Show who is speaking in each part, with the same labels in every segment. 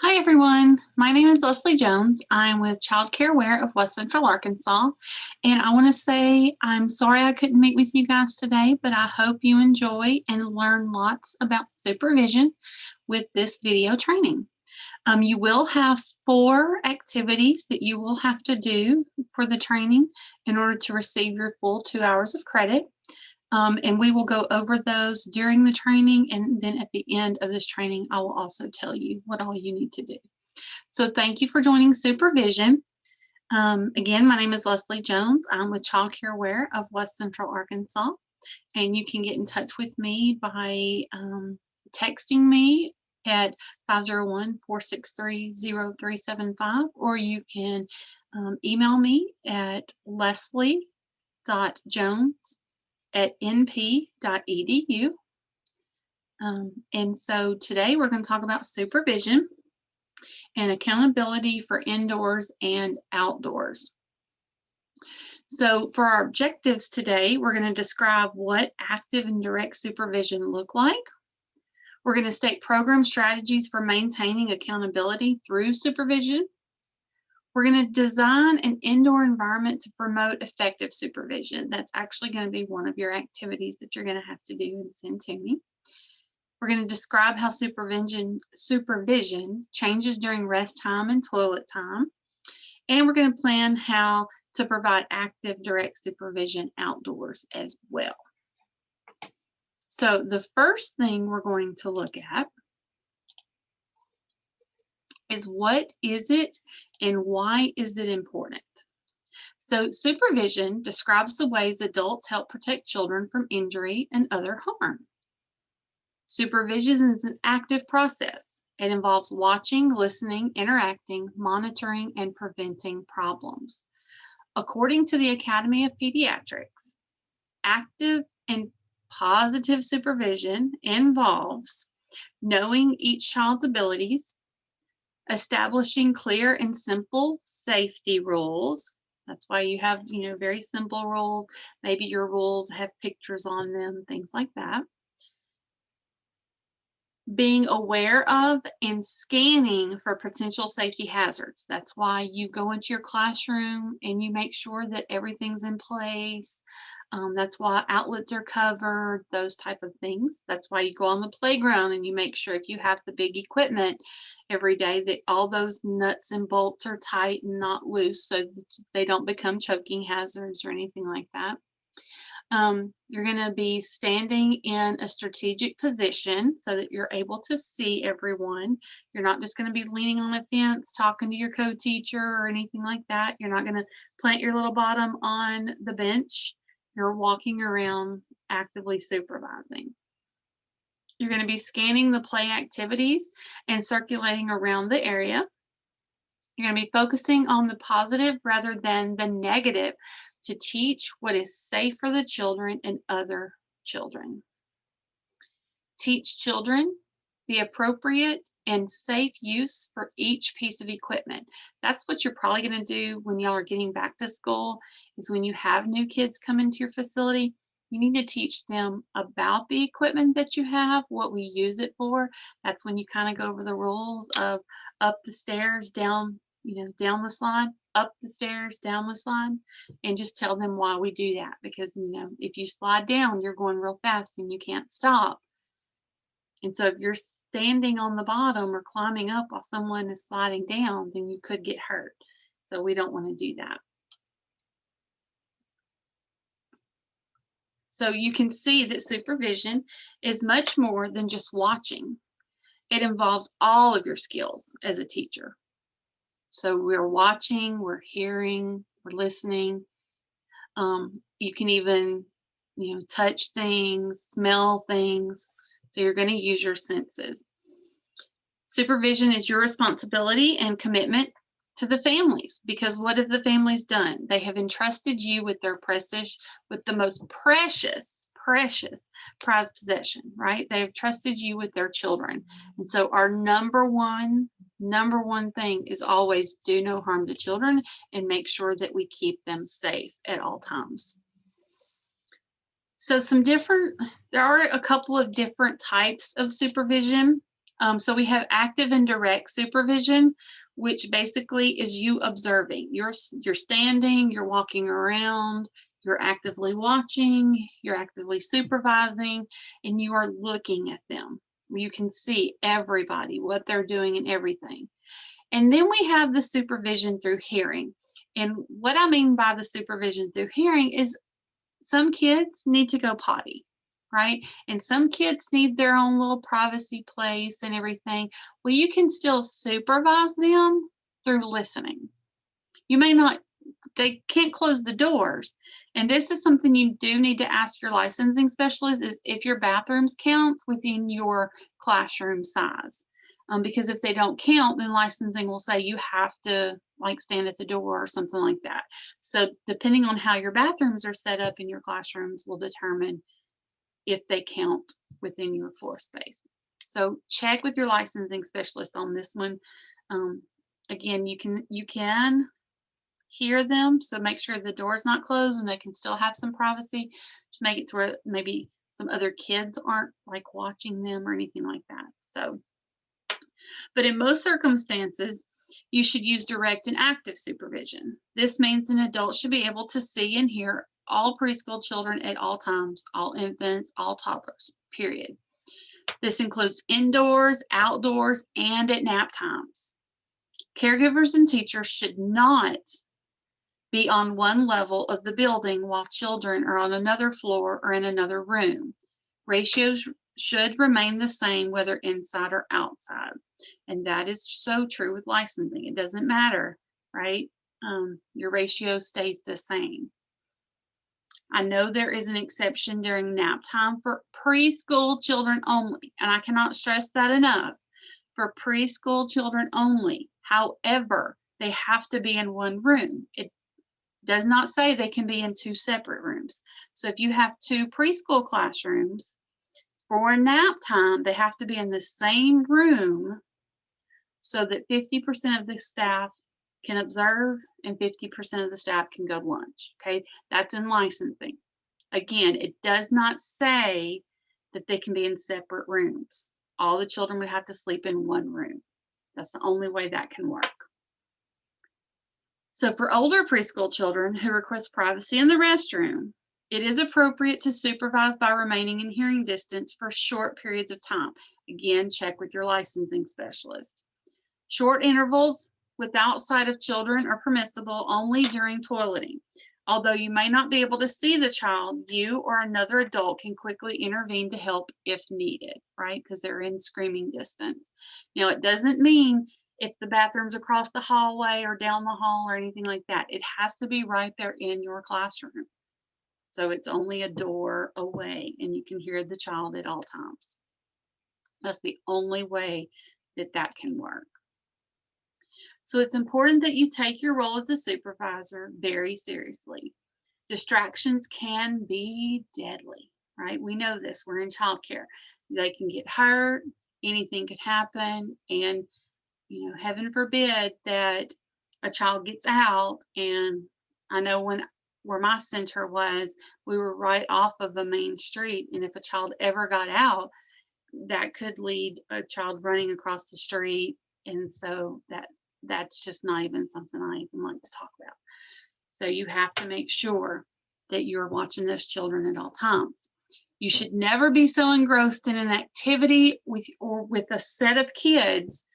Speaker 1: Hi everyone, my name is Leslie Jones. I'm with Childcare of West Central Arkansas, and I want to say I'm sorry I couldn't meet with you guys today, but I hope you enjoy and learn lots about supervision with this video training. You will have 4 activities that you will have to do for the training in order to receive your full 2 hours of credit. And we will go over those during the training, and then at the end of this training, I will also tell you what all you need to do. So thank you for joining Supervision. Again, my name is Leslie Jones. I'm with Childcare of West Central Arkansas, and you can get in touch with me by texting me at 501-463-0375, or you can email me at leslie.jones@np.edu. And so today we're going to talk about supervision and accountability for indoors and outdoors. So for our objectives today, we're going to describe what active and direct supervision look like. We're going to state program strategies for maintaining accountability through supervision. We're going to design an indoor environment to promote effective supervision. That's actually going to be one of your activities that you're going to have to do and send to me. We're going to describe how supervision changes during rest time and toilet time. And we're going to plan how to provide active direct supervision outdoors as well. So the first thing we're going to look at is what is it and why is it important? So supervision describes the ways adults help protect children from injury and other harm. Supervision is an active process. It involves watching, listening, interacting, monitoring, and preventing problems. According to the Academy of Pediatrics, active and positive supervision involves knowing each child's abilities, establishing clear and simple safety rules. That's why you have, very simple rules. Maybe your rules have pictures on them, things like that. Being aware of and scanning for potential safety hazards. That's why you go into your classroom and you make sure that everything's in place. That's why outlets are covered, those type of things. That's why you go on the playground and you make sure if you have the big equipment every day that all those nuts and bolts are tight and not loose so that they don't become choking hazards or anything like that. You're going to be standing in a strategic position so that you're able to see everyone. You're not just going to be leaning on a fence talking to your co-teacher or anything like that. You're not going to plant your little bottom on the bench. You're walking around actively supervising. You're going to be scanning the play activities and circulating around the area. You're going to be focusing on the positive rather than the negative to teach what is safe for the children and other children. Teach children the appropriate and safe use for each piece of equipment. That's what you're probably going to do when y'all are getting back to school, is when you have new kids come into your facility, you need to teach them about the equipment that you have, what we use it for. That's when you kind of go over the rules of up the stairs, down, down the slide, up the stairs, down the slide, and just tell them why we do that. Because, if you slide down, you're going real fast and you can't stop. And so if you're standing on the bottom or climbing up while someone is sliding down, then you could get hurt. So we don't want to do that. So you can see that supervision is much more than just watching. It involves all of your skills as a teacher. So we're watching, we're hearing, we're listening. You can even, touch things, smell things. So you're going to use your senses. Supervision is your responsibility and commitment to the families, because what have the families done? They have entrusted you with the most precious prized possession, right? They have trusted you with their children. And so our number one thing is always do no harm to children and make sure that we keep them safe at all times. So there are a couple of different types of supervision. So we have active and direct supervision, which basically is you observing. You're standing, you're walking around, you're actively watching, you're actively supervising, and you are looking at them. You can see everybody, what they're doing and everything. And then we have the supervision through hearing. And what I mean by the supervision through hearing is some kids need to go potty, right? And some kids need their own little privacy place and everything. Well, you can still supervise them through listening. You may not, they can't close the doors. And this is something you do need to ask your licensing specialist is if your bathrooms count within your classroom size. Because if they don't count, then licensing will say you have to like stand at the door or something like that. So depending on how your bathrooms are set up in your classrooms will determine if they count within your floor space. So check with your licensing specialist on this one. Again, you can hear them, so make sure the door's not closed and they can still have some privacy. Just make it to where maybe some other kids aren't like watching them or anything like that. So, but in most circumstances, you should use direct and active supervision. This means an adult should be able to see and hear all preschool children at all times, all infants, all toddlers, period. This includes indoors, outdoors, and at nap times. Caregivers and teachers should not be on one level of the building while children are on another floor or in another room. Ratios should remain the same whether inside or outside. And that is so true with licensing. It doesn't matter, right? Your ratio stays the same. I know there is an exception during nap time for preschool children only, and I cannot stress that enough. For preschool children only. However, they have to be in one room. It does not say they can be in two separate rooms. So if you have two preschool classrooms, for nap time, they have to be in the same room so that 50% of the staff can observe and 50% of the staff can go to lunch. Okay, that's in licensing. Again, it does not say that they can be in separate rooms. All the children would have to sleep in one room. That's the only way that can work. So for older preschool children who request privacy in the restroom, it is appropriate to supervise by remaining in hearing distance for short periods of time. Again, check with your licensing specialist. Short intervals without sight of children are permissible only during toileting. Although you may not be able to see the child, you or another adult can quickly intervene to help if needed, right? Because they're in screaming distance. Now, it doesn't mean if the bathroom's across the hallway or down the hall or anything like that. It has to be right there in your classroom. So it's only a door away and you can hear the child at all times. That's the only way that that can work. So it's important that you take your role as a supervisor very seriously. Distractions can be deadly, right? We know this. We're in childcare. They can get hurt, anything could happen, and heaven forbid that a child gets out. And I know where my center was, we were right off of a main street, and if a child ever got out, that could lead a child running across the street, and so that's just not even something I even like to talk about. So you have to make sure that you're watching those children at all times. You should never be so engrossed in an activity with a set of kids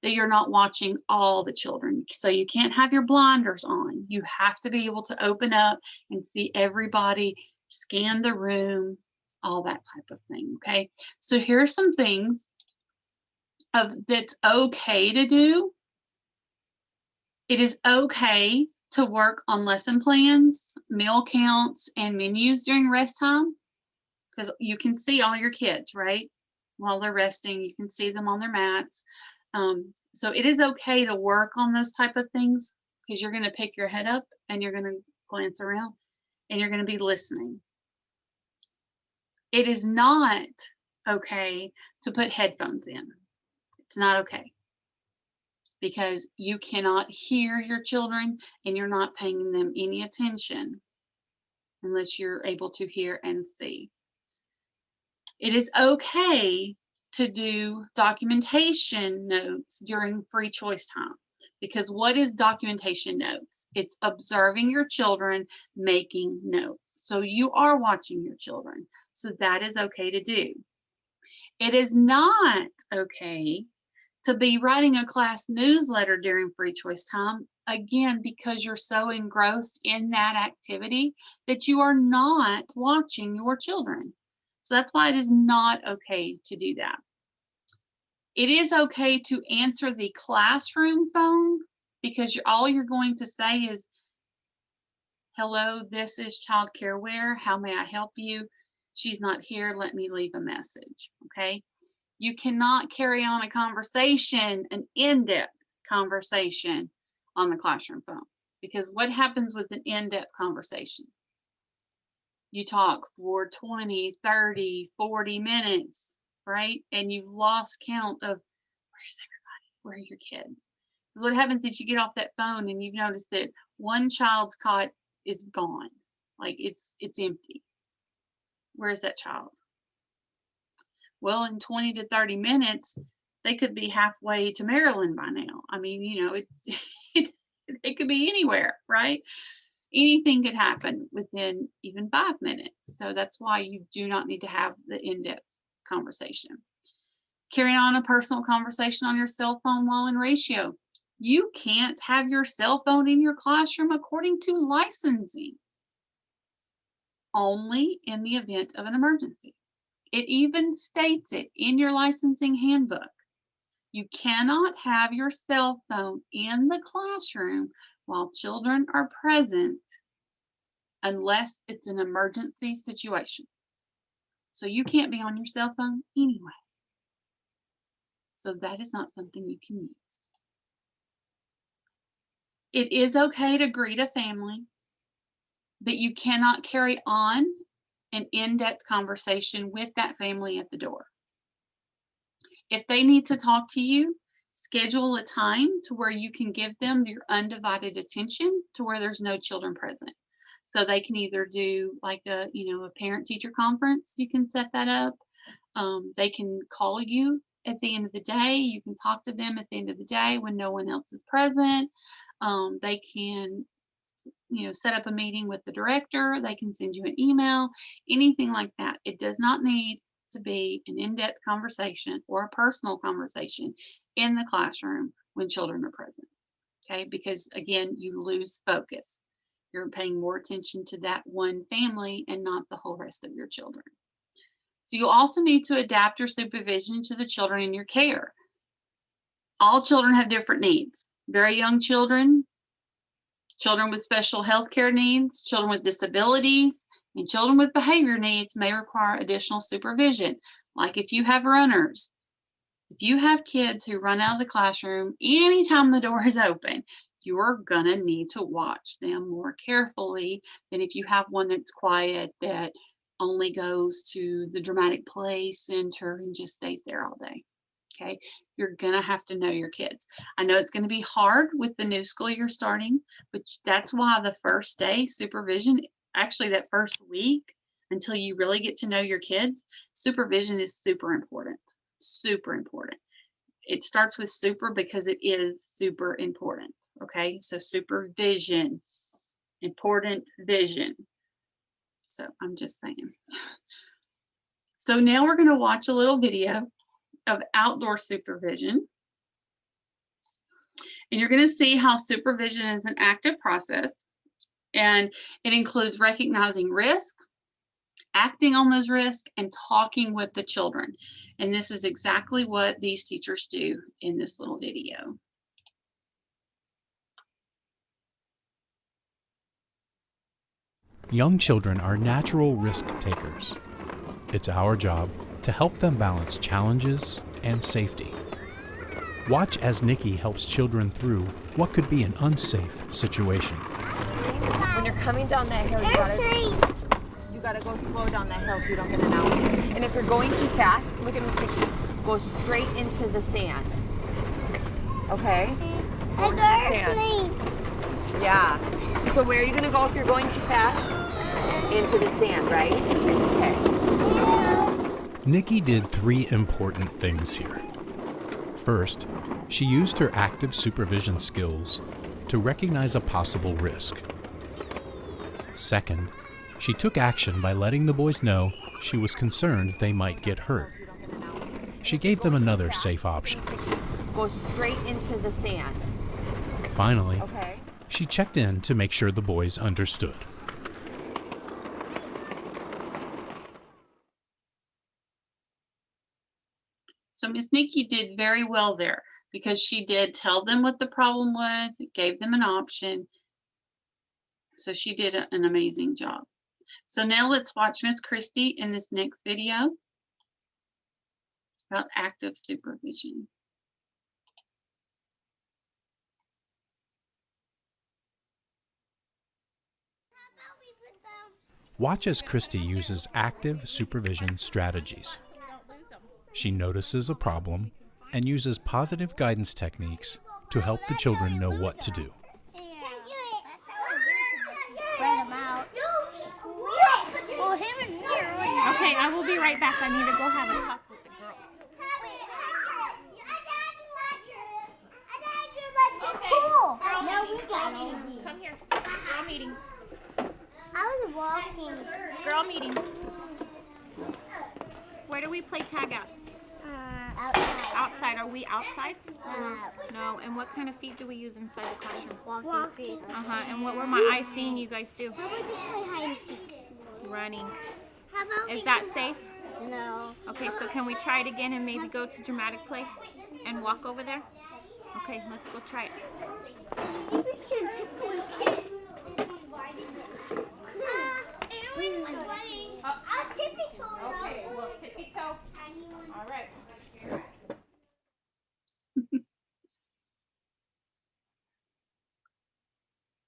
Speaker 1: that you're not watching all the children. So you can't have your blinders on. You have to be able to open up and see everybody, scan the room, all that type of thing, okay? So here are some things that's okay to do. It is okay to work on lesson plans, meal counts, and menus during rest time, because you can see all your kids, right? While they're resting, you can see them on their mats. So it is okay to work on those type of things because you're going to pick your head up and you're going to glance around and you're going to be listening. It is not okay to put headphones in. It's not okay because you cannot hear your children and you're not paying them any attention unless you're able to hear and see. It is okay to do documentation notes during free choice time. Because what is documentation notes? It's observing your children making notes. So you are watching your children. So that is okay to do. It is not okay to be writing a class newsletter during free choice time, again, because you're so engrossed in that activity that you are not watching your children. So that's why it is not okay to do that. It is okay to answer the classroom phone because all you're going to say is, hello, this is childcare where, how may I help you? She's not here, let me leave a message, okay? You cannot carry on a conversation, an in-depth conversation on the classroom phone, because what happens with an in-depth conversation? You talk for 20, 30, 40 minutes, right? And you've lost count of, where's everybody? Where are your kids? Because what happens if you get off that phone and you've noticed that one child's cot is gone, like it's empty. Where's that child? Well, in 20 to 30 minutes, they could be halfway to Maryland by now. I mean, you know, it could be anywhere, right? Anything could happen within even 5 minutes. So that's why you do not need to have the in-depth conversation. Carrying on a personal conversation on your cell phone while in ratio. You can't have your cell phone in your classroom according to licensing, only in the event of an emergency. It even states it in your licensing handbook. You cannot have your cell phone in the classroom while children are present unless it's an emergency situation. So you can't be on your cell phone anyway. So that is not something you can use. It is okay to greet a family, but you cannot carry on an in-depth conversation with that family at the door. If they need to talk to you, schedule a time to where you can give them your undivided attention to where there's no children present. So they can either do like a parent-teacher conference, you can set that up. They can call you at the end of the day. You can talk to them at the end of the day when no one else is present. They can set up a meeting with the director. They can send you an email, anything like that. It does not need to be an in-depth conversation or a personal conversation in the classroom when children are present, okay? Because again, you lose focus. You're paying more attention to that one family and not the whole rest of your children. So you also need to adapt your supervision to the children in your care. All children have different needs. Very young children, children with special health care needs, children with disabilities, and children with behavior needs may require additional supervision. Like if you have runners, if you have kids who run out of the classroom anytime the door is open, you're gonna need to watch them more carefully than if you have one that's quiet, that only goes to the dramatic play center and just stays there all day. Okay, you're gonna have to know your kids. I know it's gonna be hard with the new school year starting, but that's why the first day supervision, actually that first week, until you really get to know your kids, supervision is super important. Super important. It starts with super because it is super important. Okay, so supervision, important vision. So I'm just saying. So now we're going to watch a little video of outdoor supervision. And you're going to see how supervision is an active process. And it includes recognizing risk, acting on those risks, and talking with the children. And this is exactly what these teachers do in this little video.
Speaker 2: Young children are natural risk takers. It's our job to help them balance challenges and safety. Watch as Nikki helps children through what could be an unsafe situation.
Speaker 3: When you're coming down that hill, you gotta go slow down that hill so you don't get an accident. And if you're going too fast, look at Miss Nikki. Go straight into the sand. Okay? Go into the sand. Yeah. So where are you gonna go if you're going too fast? Into the sand, right? Okay.
Speaker 2: Nikki did 3 important things here. First, she used her active supervision skills to recognize a possible risk. Second, she took action by letting the boys know she was concerned they might get hurt. She gave them another safe option.
Speaker 3: Go straight into the sand.
Speaker 2: Finally,
Speaker 3: Okay.
Speaker 2: she checked in to make sure the boys understood.
Speaker 1: So Miss Nikki did very well there because she did tell them what the problem was, gave them an option. So she did an amazing job. So now let's watch Miss Christie in this next video about active supervision.
Speaker 2: Watch as Christy uses active supervision strategies. She notices a problem and uses positive guidance techniques to help the children know what to do.
Speaker 4: Okay, I will be right back. I need to go have a talk with the girls.
Speaker 5: Okay. No, we got it.
Speaker 4: Come here. Girl meeting.
Speaker 5: I was walking.
Speaker 4: Girl meeting. Where do we play tag at?
Speaker 5: Outside.
Speaker 4: Outside. Are we outside?
Speaker 5: No.
Speaker 4: No. And what kind of feet do we use inside the classroom?
Speaker 5: Walking.
Speaker 4: And what were my eyes seeing you guys do?
Speaker 5: How about just play hide and seek?
Speaker 4: Running.
Speaker 5: How about
Speaker 4: Is that safe?
Speaker 5: No.
Speaker 4: Okay, so can we try it again and maybe go to dramatic play and walk over there? Okay, let's go try it. Okay, well, tippy toe. All right.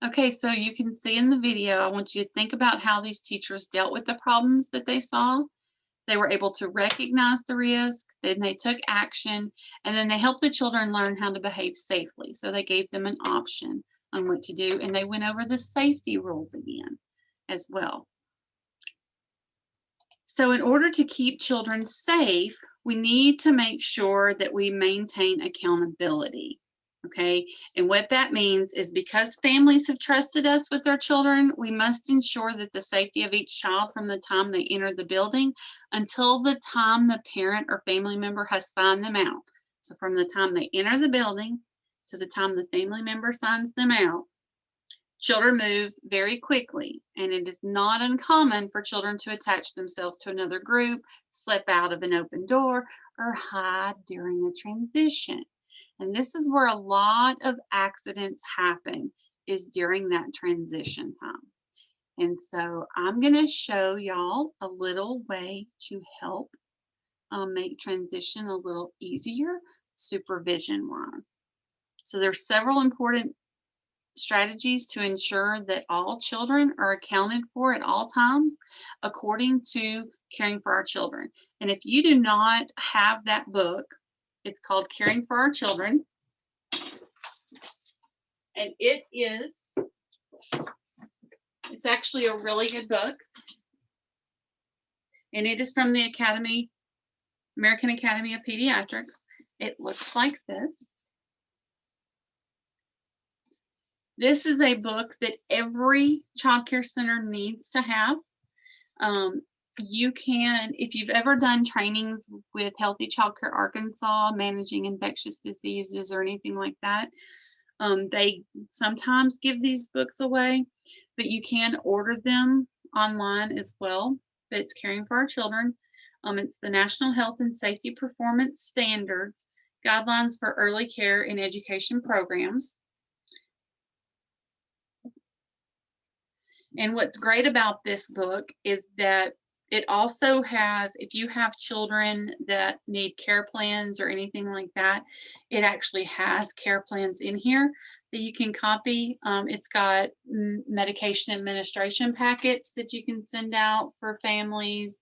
Speaker 1: Okay, so you can see in the video, I want you to think about how these teachers dealt with the problems that they saw. They were able to recognize the risk, then they took action, and then they helped the children learn how to behave safely. So they gave them an option on what to do, and they went over the safety rules again as well. So in order to keep children safe, we need to make sure that we maintain accountability. Okay, and what that means is because families have trusted us with their children, we must ensure that the safety of each child from the time they enter the building until the time the parent or family member has signed them out. So from the time they enter the building to the time the family member signs them out, children move very quickly, and it is not uncommon for children to attach themselves to another group, slip out of an open door, or hide during a transition. And this is where a lot of accidents happen, is during that transition time. And so I'm going to show y'all a little way to help make transition a little easier, supervision wise. So there's several important strategies to ensure that all children are accounted for at all times according to Caring for Our Children. And if you do not have that book, it's called Caring for Our Children, and it's actually a really good book, and it is from the American Academy of Pediatrics. It looks like this. This is a book that every child care center needs to have. You can, if you've ever done trainings with Healthy Childcare Arkansas, managing infectious diseases or anything like that, they sometimes give these books away, but you can order them online as well. It's Caring for Our Children. It's the National Health and Safety Performance Standards, Guidelines for Early Care and Education Programs. And what's great about this book is that it also has, if you have children that need care plans or anything like that, it actually has care plans in here that you can copy. It's got medication administration packets that you can send out for families.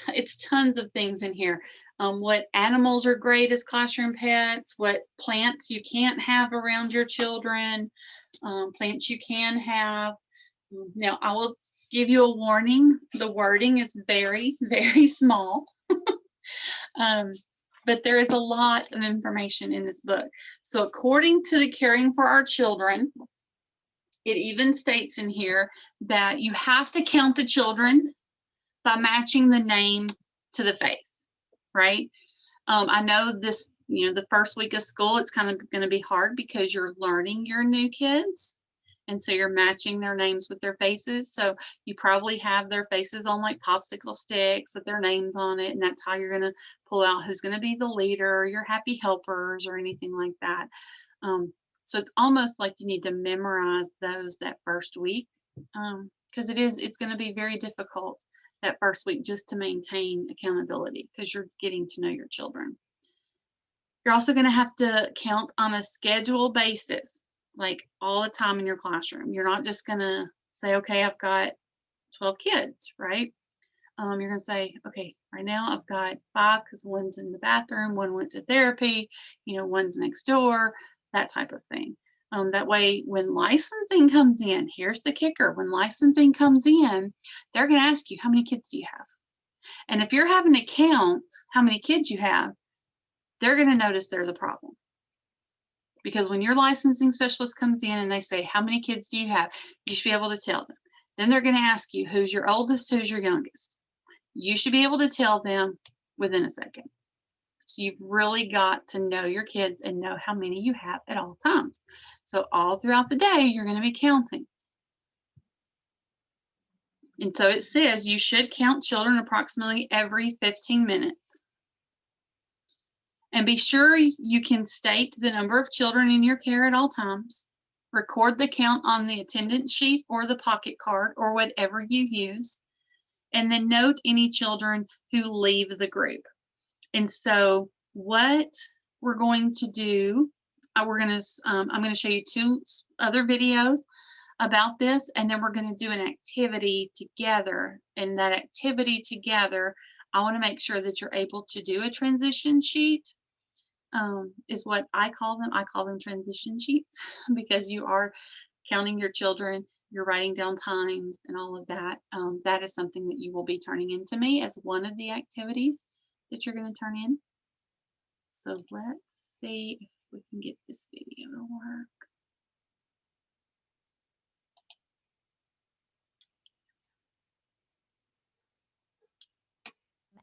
Speaker 1: It's tons of things in here. What animals are great as classroom pets, what plants you can't have around your children, plants you can have. Now, I will give you a warning. The wording is very, very small. Um, but there is a lot of information in this book. So according to the Caring for Our Children, it even states in here that you have to count the children by matching the name to the face, right? I know this, the first week of school, it's kind of going to be hard because you're learning your new kids. And so you're matching their names with their faces. So you probably have their faces on like popsicle sticks with their names on it. And that's how you're going to pull out who's going to be the leader, or your happy helpers, or anything like that. So it's almost like you need to memorize those that first week, because it's going to be very difficult that first week just to maintain accountability because you're getting to know your children. You're also going to have to count on a schedule basis, like all the time in your classroom. You're not just going to say, okay, I've got 12 kids, right? You're going to say, okay, right now I've got 5 because one's in the bathroom, one went to therapy, one's next door, that type of thing. That way, when licensing comes in, here's the kicker. When licensing comes in, they're going to ask you, how many kids do you have? And if you're having to count how many kids you have, they're going to notice there's a problem. Because when your licensing specialist comes in and they say, how many kids do you have? You should be able to tell them. Then they're going to ask you, who's your oldest, who's your youngest? You should be able to tell them within a second. So you've really got to know your kids and know how many you have at all times. So all throughout the day, you're going to be counting. And so it says you should count children approximately every 15 minutes. And be sure you can state the number of children in your care at all times. Record the count on the attendance sheet or the pocket card or whatever you use. And then note any children who leave the group. And so what we're going to do, I'm going to show you 2 other videos about this, and then we're going to do an activity together. And that activity together, I want to make sure that you're able to do a transition sheet, is what I call them. I call them transition sheets because you are counting your children, you're writing down times and all of that. That is something that you will be turning into me as one of the activities that you're going to turn in. So let's see if we can get this video to work.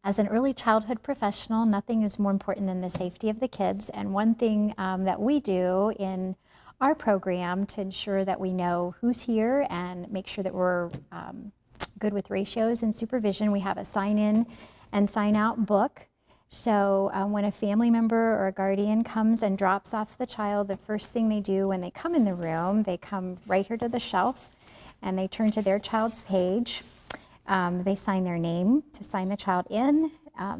Speaker 6: As an early childhood professional, nothing is more important than the safety of the kids. And one thing that we do in our program to ensure that we know who's here and make sure that we're good with ratios and supervision, we have a sign in and sign out book. So when a family member or a guardian comes and drops off the child, the first thing they do when they come in the room, they come right here to the shelf and they turn to their child's page. They sign their name to sign the child in.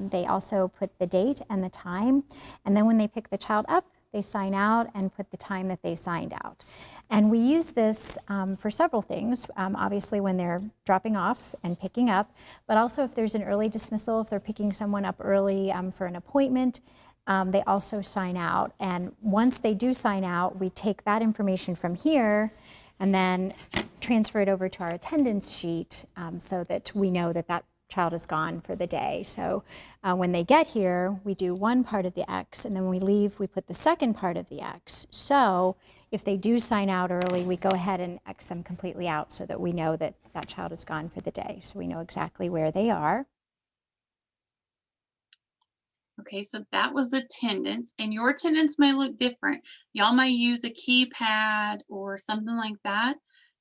Speaker 6: They also put the date and the time. And then when they pick the child up, they sign out and put the time that they signed out. And we use this for several things, obviously when they're dropping off and picking up, but also if there's an early dismissal, if they're picking someone up early for an appointment, they also sign out. And once they do sign out, we take that information from here and then transfer it over to our attendance sheet so that we know that that child is gone for the day. So when they get here, we do one part of the X, and then when we leave, we put the second part of the X. So if they do sign out early, we go ahead and X them completely out so that we know that that child is gone for the day. So we know exactly where they are.
Speaker 1: Okay, so that was attendance, and your attendance may look different. Y'all may use a keypad or something like that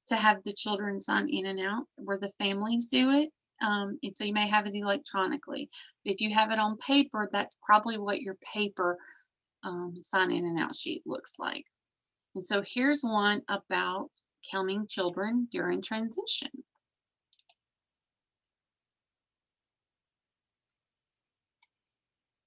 Speaker 1: to have the children sign in and out where the families do it. And so you may have it electronically. If you have it on paper, that's probably what your paper sign in and out sheet looks like. And so here's one about counting children during transition.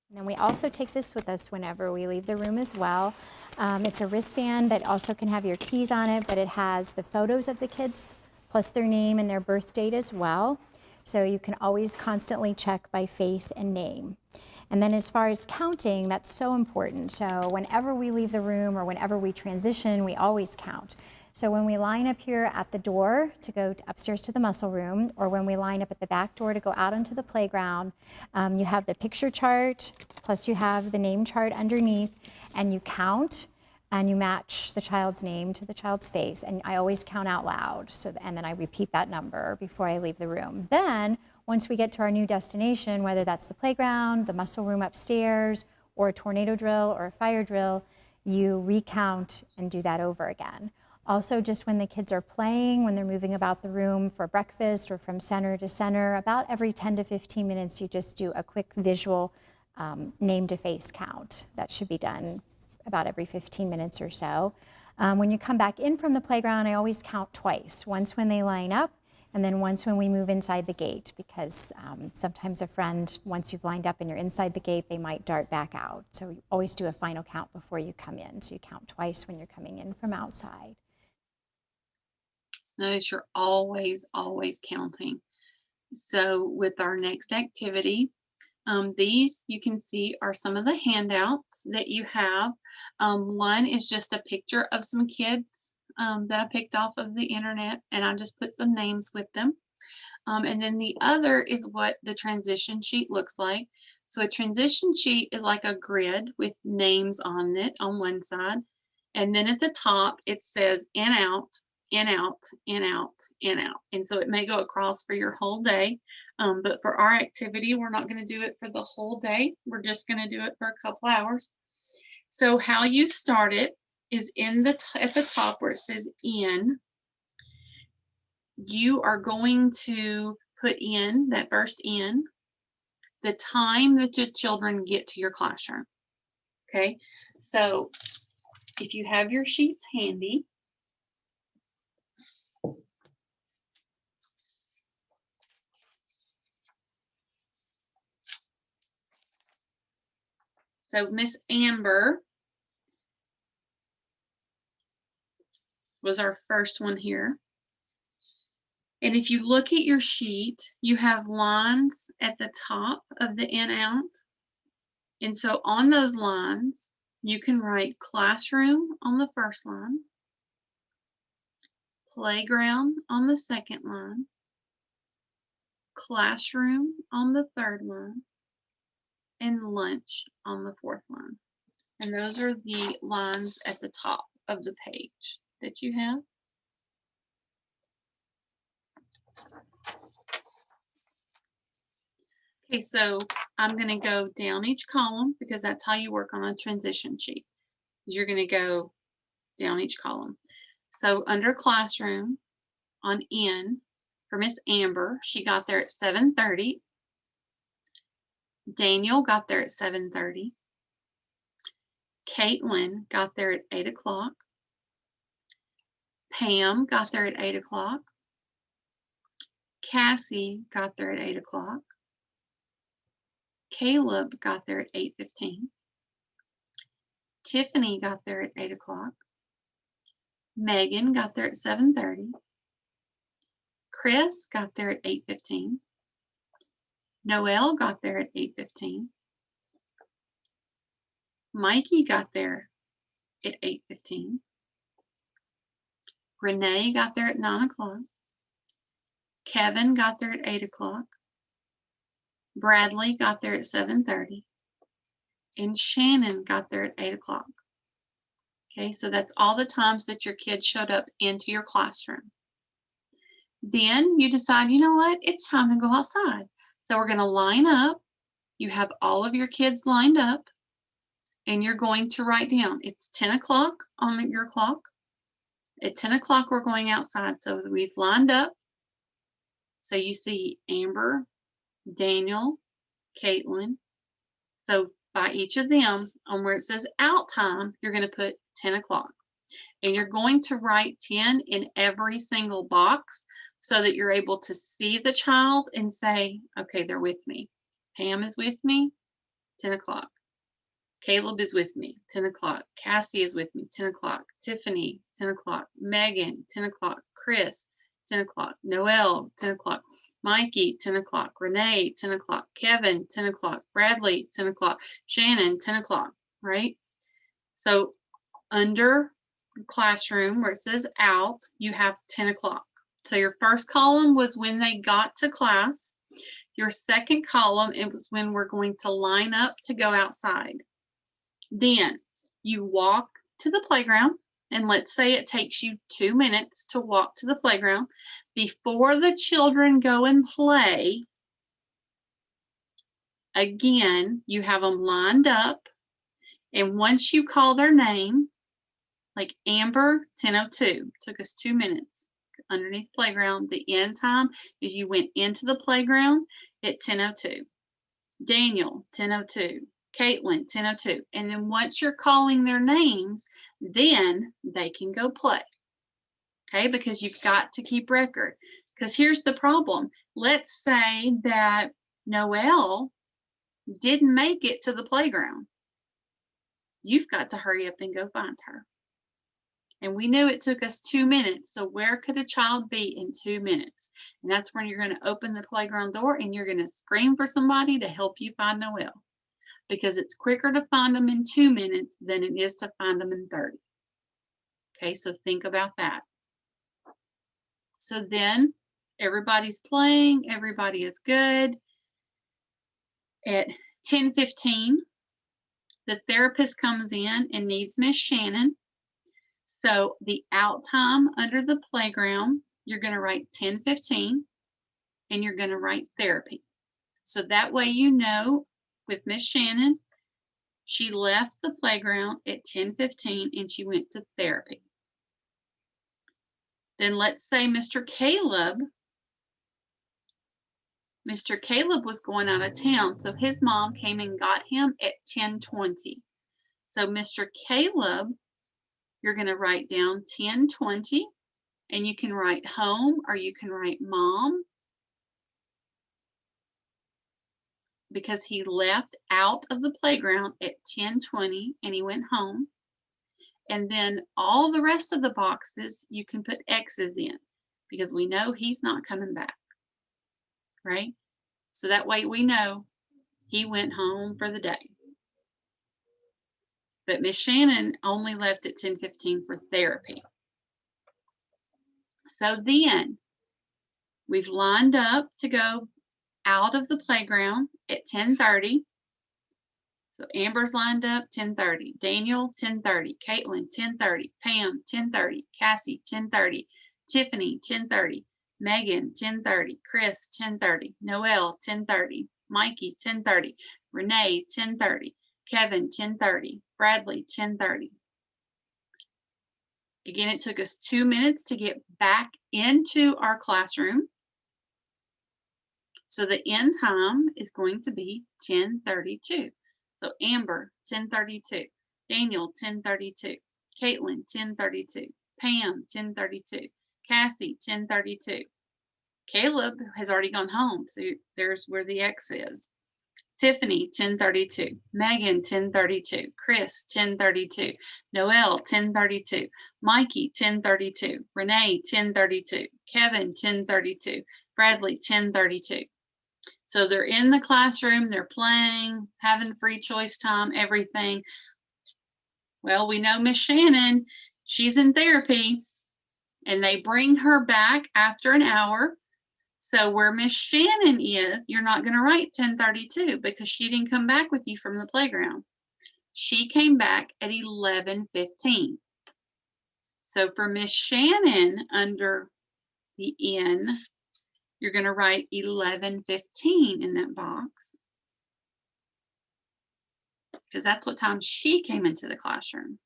Speaker 6: And then we also take this with us whenever we leave the room as well. It's a wristband that also can have your keys on it, but it has the photos of the kids plus their name and their birth date as well. So you can always constantly check by face and name. And then as far as counting, that's so important. So whenever we leave the room or whenever we transition, we always count. So when we line up here at the door to go upstairs to the muscle room, or when we line up at the back door to go out onto the playground, you have the picture chart, plus you have the name chart underneath, and you count and you match the child's name to the child's face. And I always count out loud, and then I repeat that number before I leave the room. Then, once we get to our new destination, whether that's the playground, the muscle room upstairs, or a tornado drill or a fire drill, you recount and do that over again. Also, just when the kids are playing, when they're moving about the room for breakfast or from center to center, about every 10 to 15 minutes, you just do a quick visual name to face count. That should be done about every 15 minutes or so. When you come back in from the playground, I always count twice, once when they line up, and then once when we move inside the gate, because sometimes a friend, once you've lined up and you're inside the gate, they might dart back out. So you always do a final count before you come in. So you count twice when you're coming in from outside.
Speaker 1: So notice you're always counting. So with our next activity, these you can see are some of the handouts that you have. One is just a picture of some kids that I picked off of the internet, and I just put some names with them. And then the other is what the transition sheet looks like. So a transition sheet is like a grid with names on it on one side. And then at the top, it says in, out, in, out, in, out, in, out. And so it may go across for your whole day. But for our activity, we're not going to do it for the whole day. We're just going to do it for a couple hours. So how you start it is at the top where it says in. You are going to put in that first in the time that your children get to your classroom. Okay, so if you have your sheets handy, so Miss Amber was our first one here. And if you look at your sheet, you have lines at the top of the in out. And so on those lines, you can write classroom on the first line, playground on the second line, classroom on the third line, and lunch on the fourth line. And those are the lines at the top of the page that you have. Okay, so I'm going to go down each column because that's how you work on a transition sheet. You're going to go down each column. So under classroom on in, for Miss Amber, she got there at 7:30. Daniel got there at 7:30. Caitlin got there at 8 o'clock. Pam got there at 8 o'clock. Cassie got there at 8 o'clock. Caleb got there at 8:15. Tiffany got there at 8 o'clock. Megan got there at 7:30. Chris got there at 8:15. Noelle got there at 8:15. Mikey got there at 8:15. Renee got there at 9 o'clock. Kevin got there at 8 o'clock. Bradley got there at 7:30. And Shannon got there at 8 o'clock. Okay, so that's all the times that your kids showed up into your classroom. Then you decide, you know what, it's time to go outside. So we're going to line up. You have all of your kids lined up, and you're going to write down, it's 10 o'clock on your clock. At 10 o'clock, we're going outside. So we've lined up. So you see Amber, Daniel, Caitlin. So by each of them, on where it says out time, you're going to put 10 o'clock. And you're going to write 10 in every single box so that you're able to see the child and say, okay, they're with me. Pam is with me, 10 o'clock. Caleb is with me, 10 o'clock. Cassie is with me, 10 o'clock. Tiffany, 10 o'clock. Megan, 10 o'clock. Chris, 10 o'clock. Noelle, 10 o'clock. Mikey, 10 o'clock. Renee, 10 o'clock. Kevin, 10 o'clock. Bradley, 10 o'clock. Shannon, 10 o'clock, right? So under classroom where it says out, you have 10 o'clock. So your first column was when they got to class. Your second column, it was when we're going to line up to go outside. Then you walk to the playground, and let's say it takes you 2 minutes to walk to the playground. Before the children go and play, again, you have them lined up, and once you call their name, like Amber, 10:02, took us 2 minutes underneath playground. The end time is you went into the playground at 10:02. Daniel, 10:02. Caitlin, 10:02. And then once you're calling their names, then they can go play. Okay, because you've got to keep record. Because here's the problem. Let's say that Noelle didn't make it to the playground. You've got to hurry up and go find her. And we knew it took us 2 minutes. So where could a child be in 2 minutes? And that's when you're going to open the playground door and you're going to scream for somebody to help you find Noelle. Because it's quicker to find them in 2 minutes than it is to find them in 30. Okay, so think about that. So then everybody's playing, everybody is good. At 10:15, the therapist comes in and needs Miss Shannon. So the out time under the playground, you're going to write 10:15 and you're going to write therapy. So that way you know with Miss Shannon, she left the playground at 10:15 and she went to therapy. Then let's say Mr. Caleb was going out of town, so his mom came and got him at 10:20. So Mr. Caleb, you're going to write down 10:20, and you can write home or you can write mom, because he left out of the playground at 10:20 and he went home. And then all the rest of the boxes you can put X's in, because we know he's not coming back, right? So that way we know he went home for the day. But Miss Shannon only left at 10:15 for therapy. So then we've lined up to go out of the playground at 10:30. So Amber's lined up 10:30, Daniel 10:30, Caitlin 10:30, Pam 10:30, Cassie 10:30, Tiffany 10:30, Megan 10:30, Chris 10:30, Noelle 10:30, Mikey 10:30, Renee 10:30, Kevin 10:30, Bradley 10:30. Again, it took us 2 minutes to get back into our classroom. So the end time is going to be 10:32. So Amber, 10:32. Daniel, 10:32. Caitlin, 10:32. Pam, 10:32. Cassie, 10:32. Caleb has already gone home, so there's where the X is. Tiffany, 10:32. Megan, 10:32. Chris, 10:32. Noelle, 10:32. Mikey, 10:32. Renee, 10:32. Kevin, 10:32. Bradley, 10:32. So they're in the classroom, they're playing, having free choice time, everything. Well, we know Miss Shannon, she's in therapy, and they bring her back after an hour. So where Miss Shannon is, you're not going to write 10:32 because she didn't come back with you from the playground. She came back at 11:15. So for Miss Shannon under the N, you're going to write 11:15 in that box, because that's what time she came into the classroom.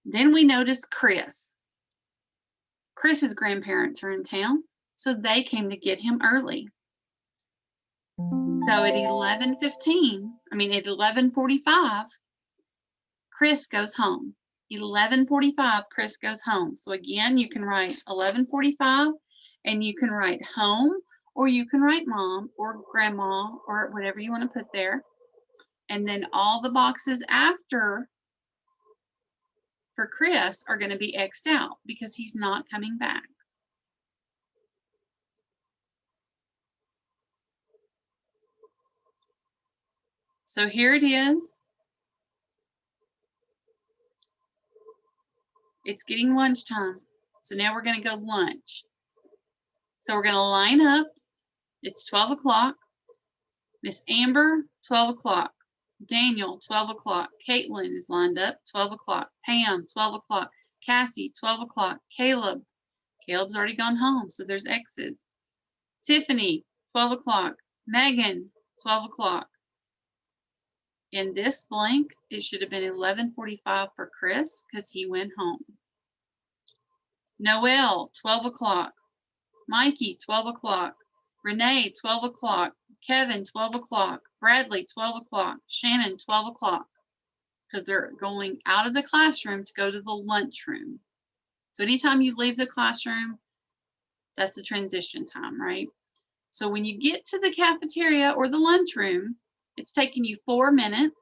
Speaker 1: Then we notice Chris. Chris's grandparents are in town, so they came to get him early. So at 11:45, Chris goes home. 11:45, Chris goes home. So again, you can write 11:45 and you can write home, or you can write mom or grandma or whatever you want to put there. And then all the boxes after for Chris are going to be X'd out because he's not coming back. So here it is. It's getting lunchtime. So now we're going to go lunch. So we're going to line up. It's 12 o'clock. Miss Amber, 12 o'clock. Daniel, 12 o'clock. Caitlin is lined up, 12 o'clock. Pam, 12 o'clock. Cassie, 12 o'clock. Caleb's already gone home, so there's X's. Tiffany, 12 o'clock. Megan, 12 o'clock. In this blank, it should have been 11:45 for Chris because he went home. Noel, 12 o'clock. Mikey, 12 o'clock. Renee, 12 o'clock. Kevin, 12 o'clock. Bradley, 12 o'clock. Shannon, 12 o'clock. Because they're going out of the classroom to go to the lunchroom. So anytime you leave the classroom, that's the transition time, right? So when you get to the cafeteria or the lunchroom, it's taking you 4 minutes.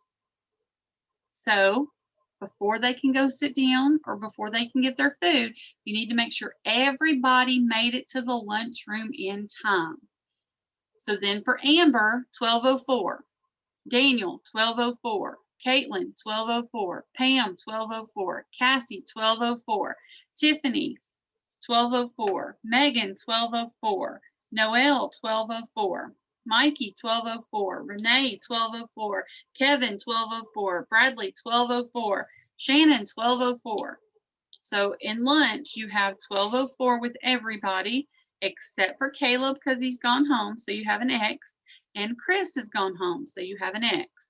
Speaker 1: So before they can go sit down or before they can get their food, you need to make sure everybody made it to the lunchroom in time. So then for Amber, 12:04. Daniel, 12:04. Caitlin, 12:04. Pam, 12:04. Cassie, 12:04. Tiffany, 12:04. Megan, 12:04. Noel, 12:04. Mikey, 12:04. Renee, 12:04. Kevin, 12:04. Bradley, 12:04. Shannon, 12:04. So in lunch, you have 12:04 with everybody except for Caleb because he's gone home, so you have an X, and Chris has gone home, so you have an X.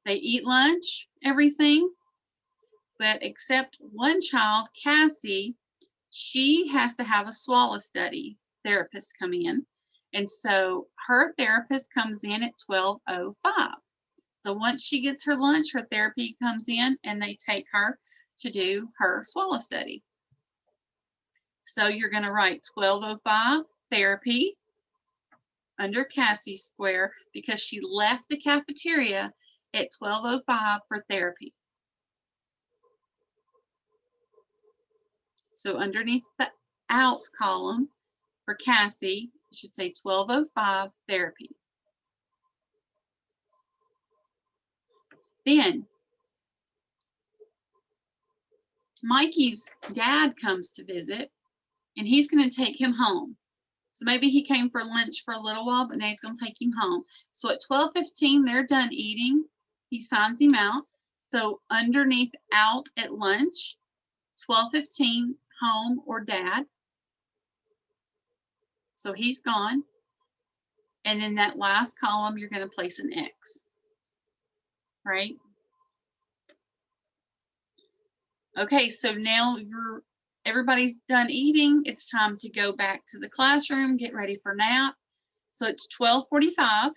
Speaker 1: They eat lunch, everything, but except one child, Cassie, she has to have a swallow study therapist come in. And so her therapist comes in at 12:05. So once she gets her lunch, her therapy comes in and they take her to do her swallow study. So you're going to write 12:05 therapy under Cassie's square because she left the cafeteria at 12:05 for therapy. So underneath the out column for Cassie, it should say 12:05 therapy. Then Mikey's dad comes to visit and he's going to take him home. So maybe he came for lunch for a little while, but now he's going to take him home. So at 12:15, they're done eating. He signs him out. So underneath out at lunch, 12:15, home or dad. So he's gone. And in that last column, you're going to place an X, right? Okay, so now everybody's done eating. It's time to go back to the classroom, get ready for nap. So it's 12:45.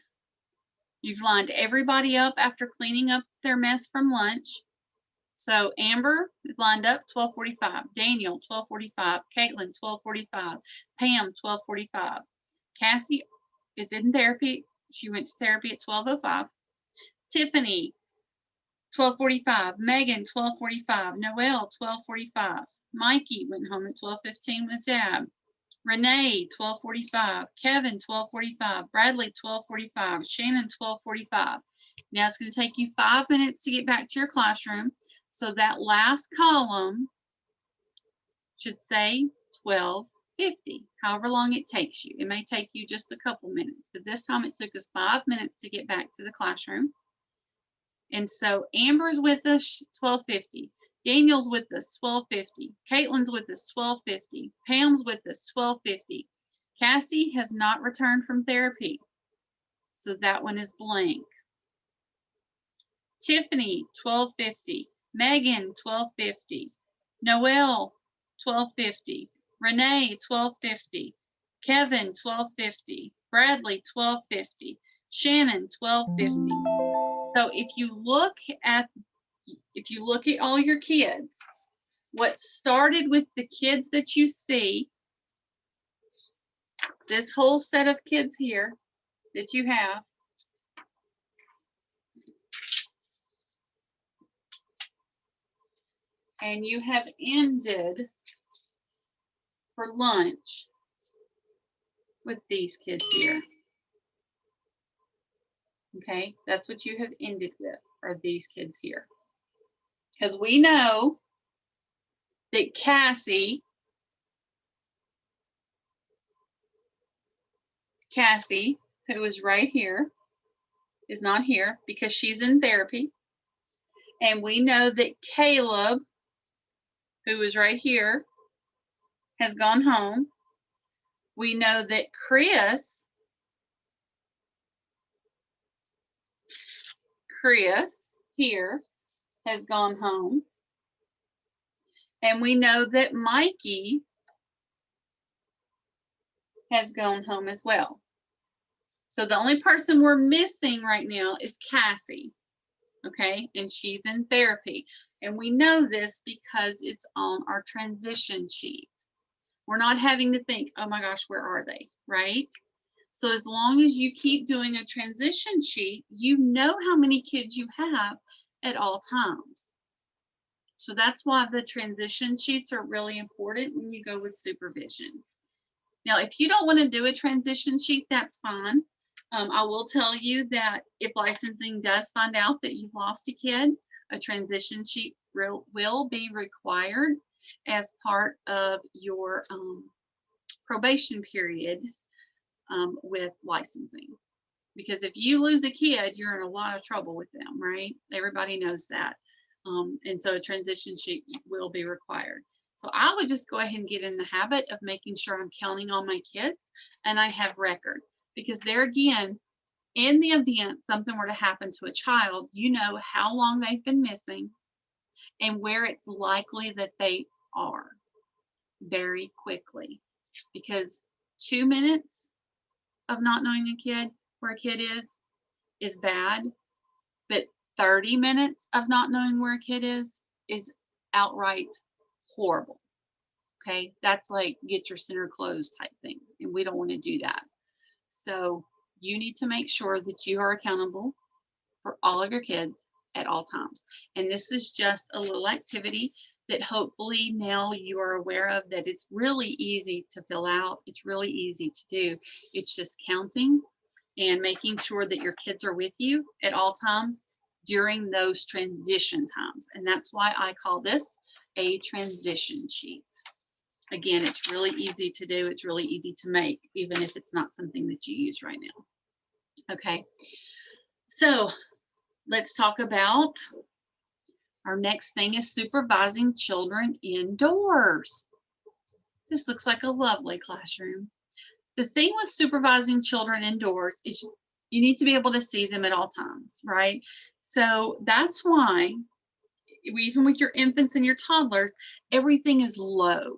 Speaker 1: You've lined everybody up after cleaning up their mess from lunch. So Amber is lined up 12:45. Daniel 12:45. Caitlin 12:45. Pam 12:45. Cassie is in therapy. She went to therapy at 12:05. Tiffany 12:45. Megan 12:45. Noel 12:45. Mikey went home at 12:15 with Dad. Renee 12:45. Kevin 12:45. Bradley 12:45. Shannon 12:45. Now it's going to take you 5 minutes to get back to your classroom. So that last column should say 12:50. However long it takes you. It may take you just a couple minutes, but this time it took us 5 minutes to get back to the classroom. And so Amber's with us 12:50. Daniel's with us 12:50. Caitlin's with us 12:50. Pam's with us 12:50. Cassie has not returned from therapy, so that one is blank. Tiffany 12:50. Megan 12:50. Noel 12:50. Renee 12:50. Kevin 12:50. Bradley 12:50. Shannon 12:50. So if you look at all your kids, what started with the kids that you see, this whole set of kids here that you have, and you have ended for lunch with these kids here. Okay, that's what you have ended with, are these kids here. Because we know that Cassie, who is right here, is not here because she's in therapy. And we know that Caleb, who is right here, has gone home. We know that Chris here has gone home. And we know that Mikey has gone home as well. So the only person we're missing right now is Cassie, okay? And she's in therapy. And we know this because it's on our transition sheet. We're not having to think, oh my gosh, where are they, right? So as long as you keep doing a transition sheet, you know how many kids you have at all times. So that's why the transition sheets are really important when you go with supervision. Now, if you don't want to do a transition sheet, that's fine. I will tell you that if licensing does find out that you've lost a kid, a transition sheet will be required as part of your probation period with licensing. Because if you lose a kid, you're in a lot of trouble with them, right? Everybody knows that. And so a transition sheet will be required. So I would just go ahead and get in the habit of making sure I'm counting on my kids and I have records. Because there again, in the event something were to happen to a child, you know how long they've been missing and where it's likely that they are very quickly. Because 2 minutes of not knowing a kid, where a kid is bad, but 30 minutes of not knowing where a kid is outright horrible. Okay, that's like get your center closed type thing, and we don't want to do that. So you need to make sure that you are accountable for all of your kids at all times. And this is just a little activity that hopefully now you are aware of, that it's really easy to fill out. It's really easy to do. It's just counting and making sure that your kids are with you at all times during those transition times. And that's why I call this a transition sheet. Again, it's really easy to do. It's really easy to make, even if it's not something that you use right now. Okay, so let's talk about our next thing is supervising children indoors. This looks like a lovely classroom. The thing with supervising children indoors is you need to be able to see them at all times, right? So that's why, even with your infants and your toddlers, everything is low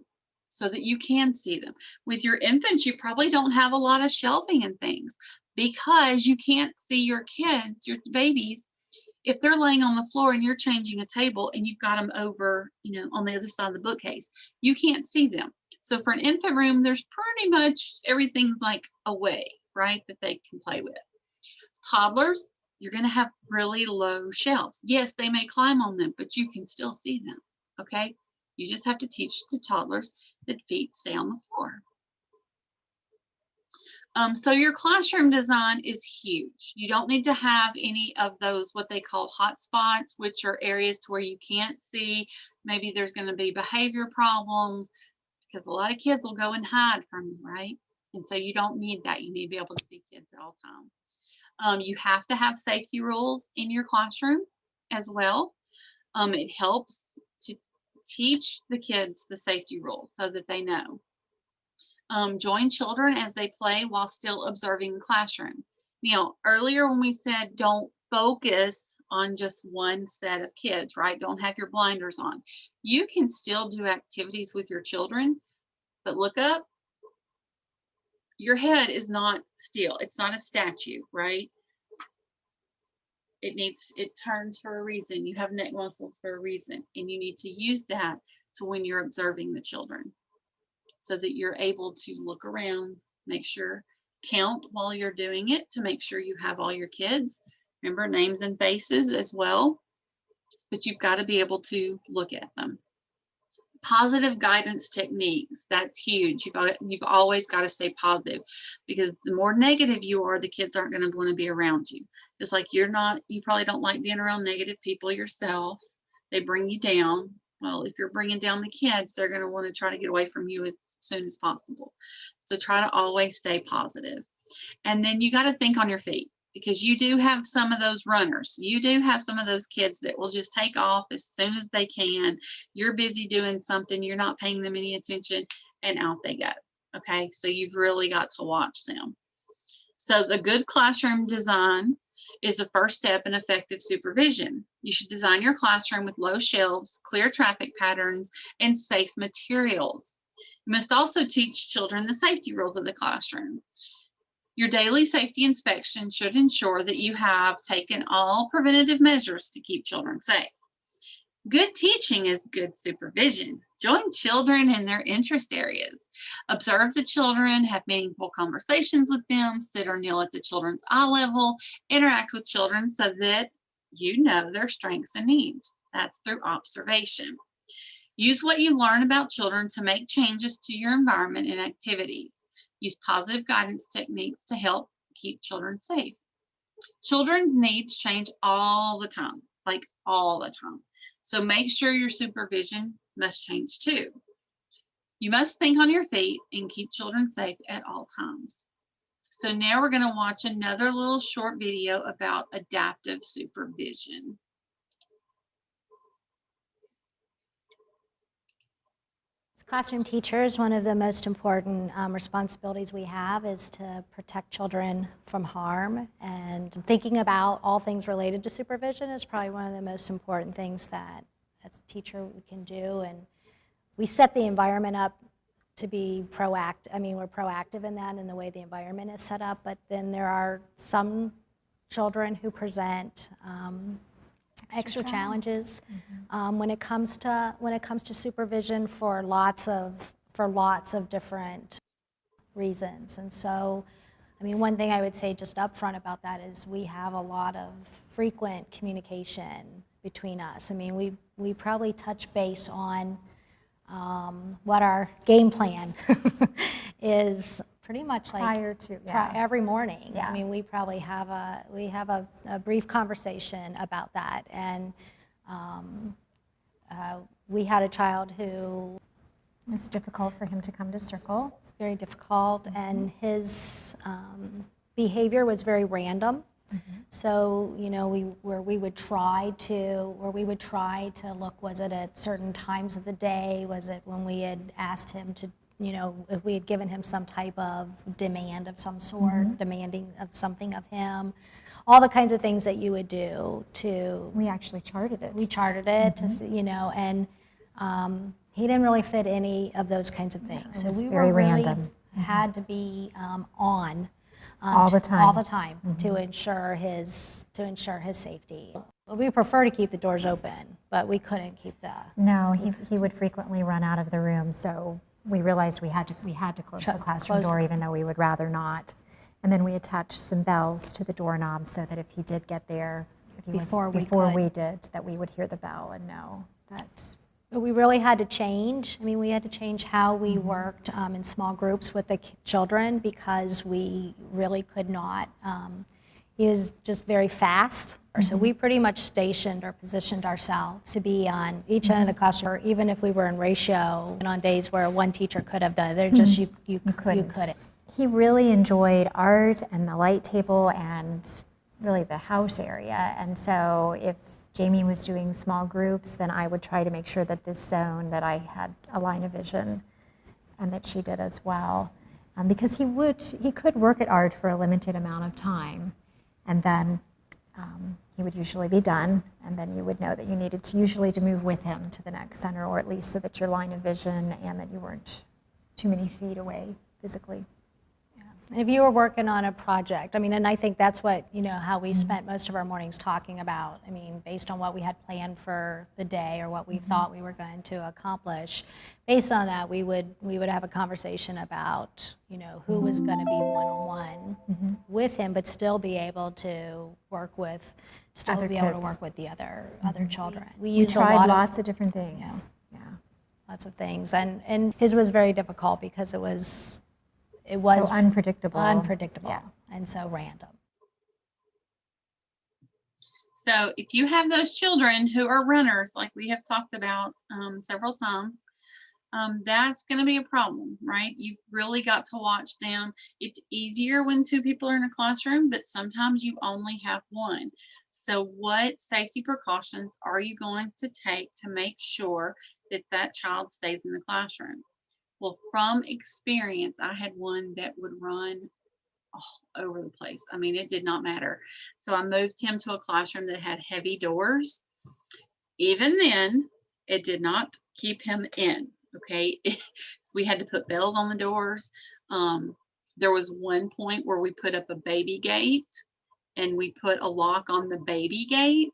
Speaker 1: so that you can see them. With your infants, you probably don't have a lot of shelving and things because you can't see your kids, your babies, if they're laying on the floor and you're changing a table and you've got them over, on the other side of the bookcase, you can't see them. So for an infant room, there's pretty much everything's like away, right, that they can play with. Toddlers, you're going to have really low shelves. Yes, they may climb on them, but you can still see them, okay? You just have to teach the toddlers that feet stay on the floor. So your classroom design is huge. You don't need to have any of those, what they call hot spots, which are areas to where you can't see. Maybe there's going to be behavior problems because a lot of kids will go and hide from you, right? And so you don't need that. You need to be able to see kids at all times. You have to have safety rules in your classroom as well. It helps to teach the kids the safety rules so that they know. Join children as they play while still observing the classroom. Earlier when we said don't focus on just one set of kids, right? Don't have your blinders on. You can still do activities with your children, but look up. Your head is not still. It's not a statue, right? It turns for a reason. You have neck muscles for a reason, and you need to use that to when you're observing the children, so that you're able to look around, make sure, count while you're doing it to make sure you have all your kids. Remember, names and faces as well, but you've got to be able to look at them. Positive guidance techniques, that's huge. You've always got to stay positive, because the more negative you are, the kids aren't going to want to be around you. Just like you probably don't like being around negative people yourself. They bring you down. Well, if you're bringing down the kids, they're going to want to try to get away from you as soon as possible. So try to always stay positive. And then you got to think on your feet, because you do have some of those runners. You do have some of those kids that will just take off as soon as they can. You're busy doing something, you're not paying them any attention, and out they go. Okay, so you've really got to watch them. So the good classroom design is the first step in effective supervision. You should design your classroom with low shelves, clear traffic patterns, and safe materials. You must also teach children the safety rules of the classroom. Your daily safety inspection should ensure that you have taken all preventative measures to keep children safe. Good teaching is good supervision. Join children in their interest areas. Observe the children, have meaningful conversations with them, sit or kneel at the children's eye level, interact with children so that you know their strengths and needs. That's through observation. Use what you learn about children to make changes to your environment and activities. Use positive guidance techniques to help keep children safe. Children's needs change all the time, like all the time. So make sure your supervision must change too. You must think on your feet and keep children safe at all times. So now we're going to watch another little short video about adaptive supervision.
Speaker 6: Classroom teachers, one of the most important responsibilities we have is to protect children from harm, and thinking about all things related to supervision is probably one of the most important things that as a teacher we can do. And we set the environment up to be proactive. I mean, we're proactive in that in the way the environment is set up, but then there are some children who present extra challenges when it comes to supervision for lots of different reasons. And so, I mean, one thing I would say just up front about that is we have a lot of frequent communication between us. I mean, we probably touch base on what our game plan is pretty much like
Speaker 7: prior to
Speaker 6: every morning.
Speaker 7: Yeah.
Speaker 6: I mean, we probably have a brief conversation about that. And we had a child who
Speaker 7: It was difficult for him to come to circle.
Speaker 6: very difficult, and his behavior was very random. So, you know, we would try to look, was it at certain times of the day? Was it when we had asked him to, you know, if we had given him some type of demand of some sort, demanding of something of him? All the kinds of things that you would do to...
Speaker 7: We actually charted it.
Speaker 6: We charted it, to see, you know, and he didn't really fit any of those kinds of things.
Speaker 7: It was
Speaker 6: so we
Speaker 7: very
Speaker 6: were really
Speaker 7: random.
Speaker 6: Had to be on
Speaker 7: All the time.
Speaker 6: all the time to ensure his safety. We prefer to keep the doors open, but we couldn't keep the...
Speaker 7: No, he would frequently run out of the room, so we realized we had to close the classroom door, even though we would rather not. And then we attached some bells to the doorknob so that if he did get there, before we did, that we would hear the bell and know that...
Speaker 6: But we really had to change. I mean, we had to change how we worked in small groups with the children, because we really could not. He was just very fast. So we pretty much stationed or positioned ourselves to be on each end of the classroom, even if we were in ratio, and on days where one teacher could have done it, they're just, you couldn't.
Speaker 7: He really enjoyed art and the light table and really the house area. And so if Jamie was doing small groups, then I would try to make sure that this zone, that I had a line of vision, and that she did as well. Because he could work at art for a limited amount of time, and then he would usually be done, and then you would know that you needed to usually to move with him to the next center, or at least so that your line of vision and that you weren't too many feet away physically.
Speaker 6: And if you were working on a project, I mean, and I think that's what, you know, how we spent most of our mornings talking about. I mean, based on what we had planned for the day or what we thought we were going to accomplish, based on that, we would have a conversation about, you know, who was going to be one-on-one with him, but still be able to work with,
Speaker 7: Other
Speaker 6: able to
Speaker 7: kids.
Speaker 6: work with the other children. We
Speaker 7: We
Speaker 6: used
Speaker 7: tried lots of different things.
Speaker 6: Yeah.
Speaker 7: Yeah.
Speaker 6: Lots of things, and his was very difficult because it was
Speaker 7: So unpredictable.
Speaker 6: unpredictable
Speaker 7: Yeah.
Speaker 6: and so random.
Speaker 1: So if you have those children who are runners, like we have talked about several times, that's going to be a problem, right? You've really got to watch them. It's easier when two people are in a classroom, but sometimes you only have one. So what safety precautions are you going to take to make sure that that child stays in the classroom? Well, from experience, I had one that would run all over the place. I mean, it did not matter. So I moved him to a classroom that had heavy doors. Even then, it did not keep him in. Okay. We had to put bells on the doors. There was one point where we put up a baby gate and we put a lock on the baby gate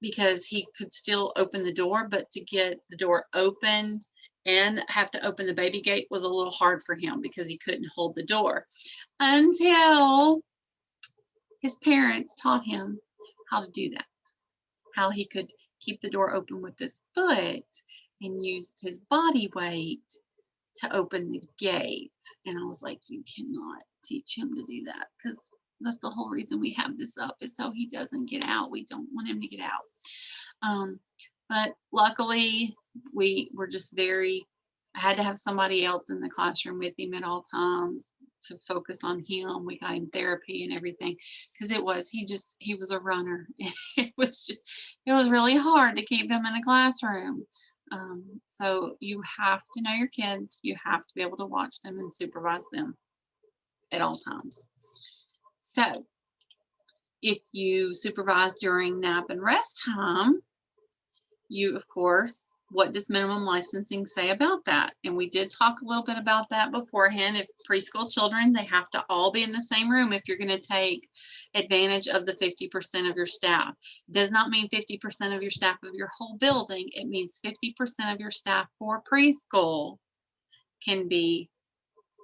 Speaker 1: because he could still open the door, but to get the door opened and have to open the baby gate was a little hard for him because he couldn't hold the door until his parents taught him how to do that, how he could keep the door open with his foot and use his body weight to open the gate. And I was like, you cannot teach him to do that because that's the whole reason we have this up, is so he doesn't get out. We don't want him to get out. But luckily, we were just I had to have somebody else in the classroom with him at all times to focus on him. We got him therapy and everything because he was a runner. It was really hard to keep him in a classroom. So you have to know your kids. You have to be able to watch them and supervise them at all times. So if you supervise during nap and rest time, of course, what does minimum licensing say about that? And we did talk a little bit about that beforehand. If preschool children, they have to all be in the same room if you're going to take advantage of the 50% of your staff. It does not mean 50% of your staff of your whole building. It means 50% of your staff for preschool can be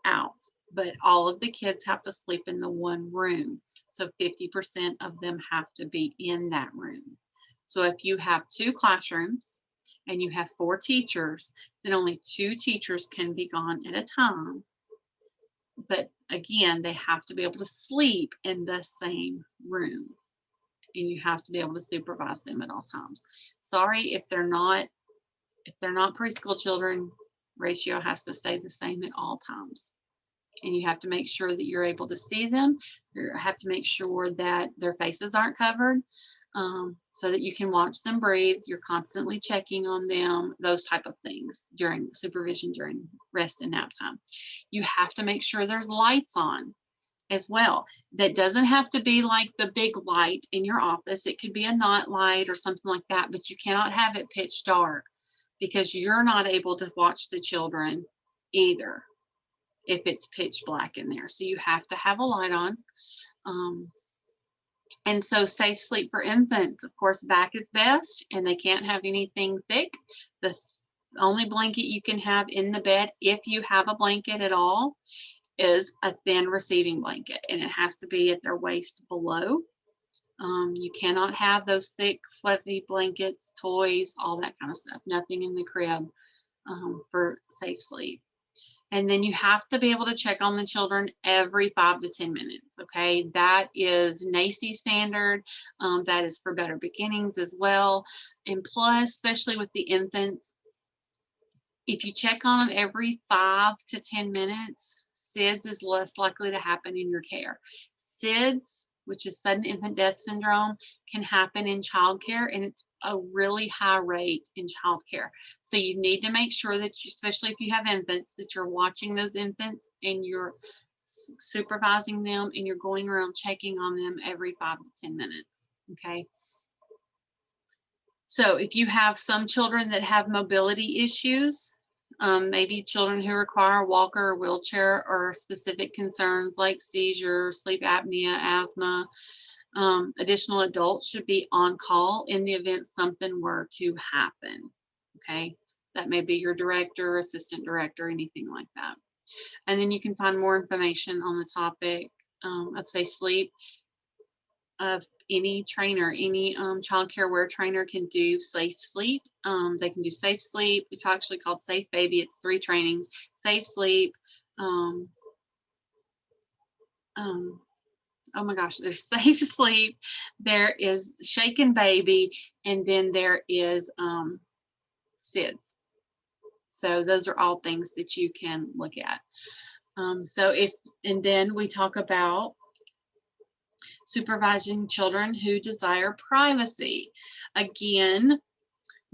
Speaker 1: out, but all of the kids have to sleep in the one room. So 50% of them have to be in that room. So if you have 2 classrooms and you have 4 teachers, then only 2 teachers can be gone at a time. But again, they have to be able to sleep in the same room, and you have to be able to supervise them at all times. Sorry, if they're not preschool children, ratio has to stay the same at all times. And you have to make sure that you're able to see them. You have to make sure that their faces aren't covered. So that you can watch them breathe. You're constantly checking on them, those type of things during supervision, during rest and nap time. You have to make sure there's lights on as well. That doesn't have to be like the big light in your office. It could be a night light or something like that, but you cannot have it pitch dark because you're not able to watch the children either if it's pitch black in there. So you have to have a light on. And so safe sleep for infants, of course, back is best, and they can't have anything thick. The only blanket you can have in the bed, if you have a blanket at all, is a thin receiving blanket, and it has to be at their waist below. You cannot have those thick, fluffy blankets, toys, all that kind of stuff. Nothing in the crib for safe sleep. And then you have to be able to check on the children every 5 to 10 minutes. Okay, that is NACI standard. That is for Better Beginnings as well. And plus, especially with the infants, if you check on them every 5 to 10 minutes, SIDS is less likely to happen in your care. SIDS, which is sudden infant death syndrome, can happen in childcare, and it's a really high rate in childcare. So you need to make sure that you, especially if you have infants, that you're watching those infants and you're supervising them and you're going around checking on them every 5 to 10 minutes. Okay. So if you have some children that have mobility issues, maybe children who require a walker or wheelchair, or specific concerns like seizures, sleep apnea, asthma, additional adults should be on call in the event something were to happen. Okay, that may be your director, assistant director, anything like that. And then you can find more information on the topic of safe sleep of any trainer. Any child care wear trainer can do safe sleep. They can do safe sleep. It's actually called Safe Baby. It's 3 trainings: safe sleep, oh my gosh, there's safe sleep, there is shaken baby, and then there is SIDS. So those are all things that you can look at. And then we talk about supervising children who desire privacy. Again,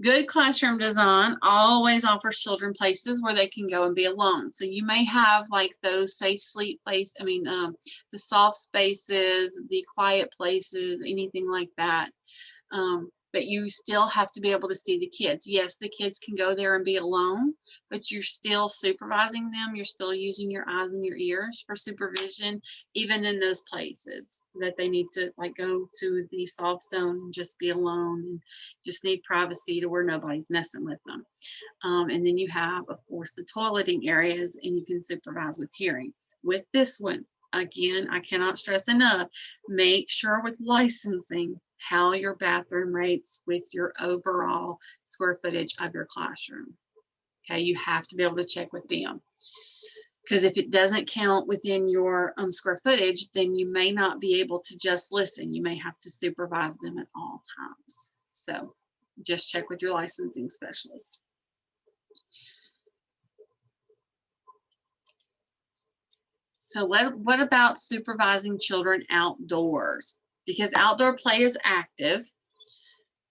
Speaker 1: good classroom design always offers children places where they can go and be alone. So you may have like those safe sleep the soft spaces, the quiet places, anything like that. But you still have to be able to see the kids. Yes, the kids can go there and be alone, but you're still supervising them. You're still using your eyes and your ears for supervision, even in those places that they need to like go to the soft zone and just be alone and just need privacy to where nobody's messing with them. And then you have, of course, the toileting areas, and you can supervise with hearing. With this one, again, I cannot stress enough, make sure with licensing how your bathroom rates with your overall square footage of your classroom. Okay, you have to be able to check with them. Because if it doesn't count within your square footage, then you may not be able to just listen. You may have to supervise them at all times. So just check with your licensing specialist. So what about supervising children outdoors? Because outdoor play is active,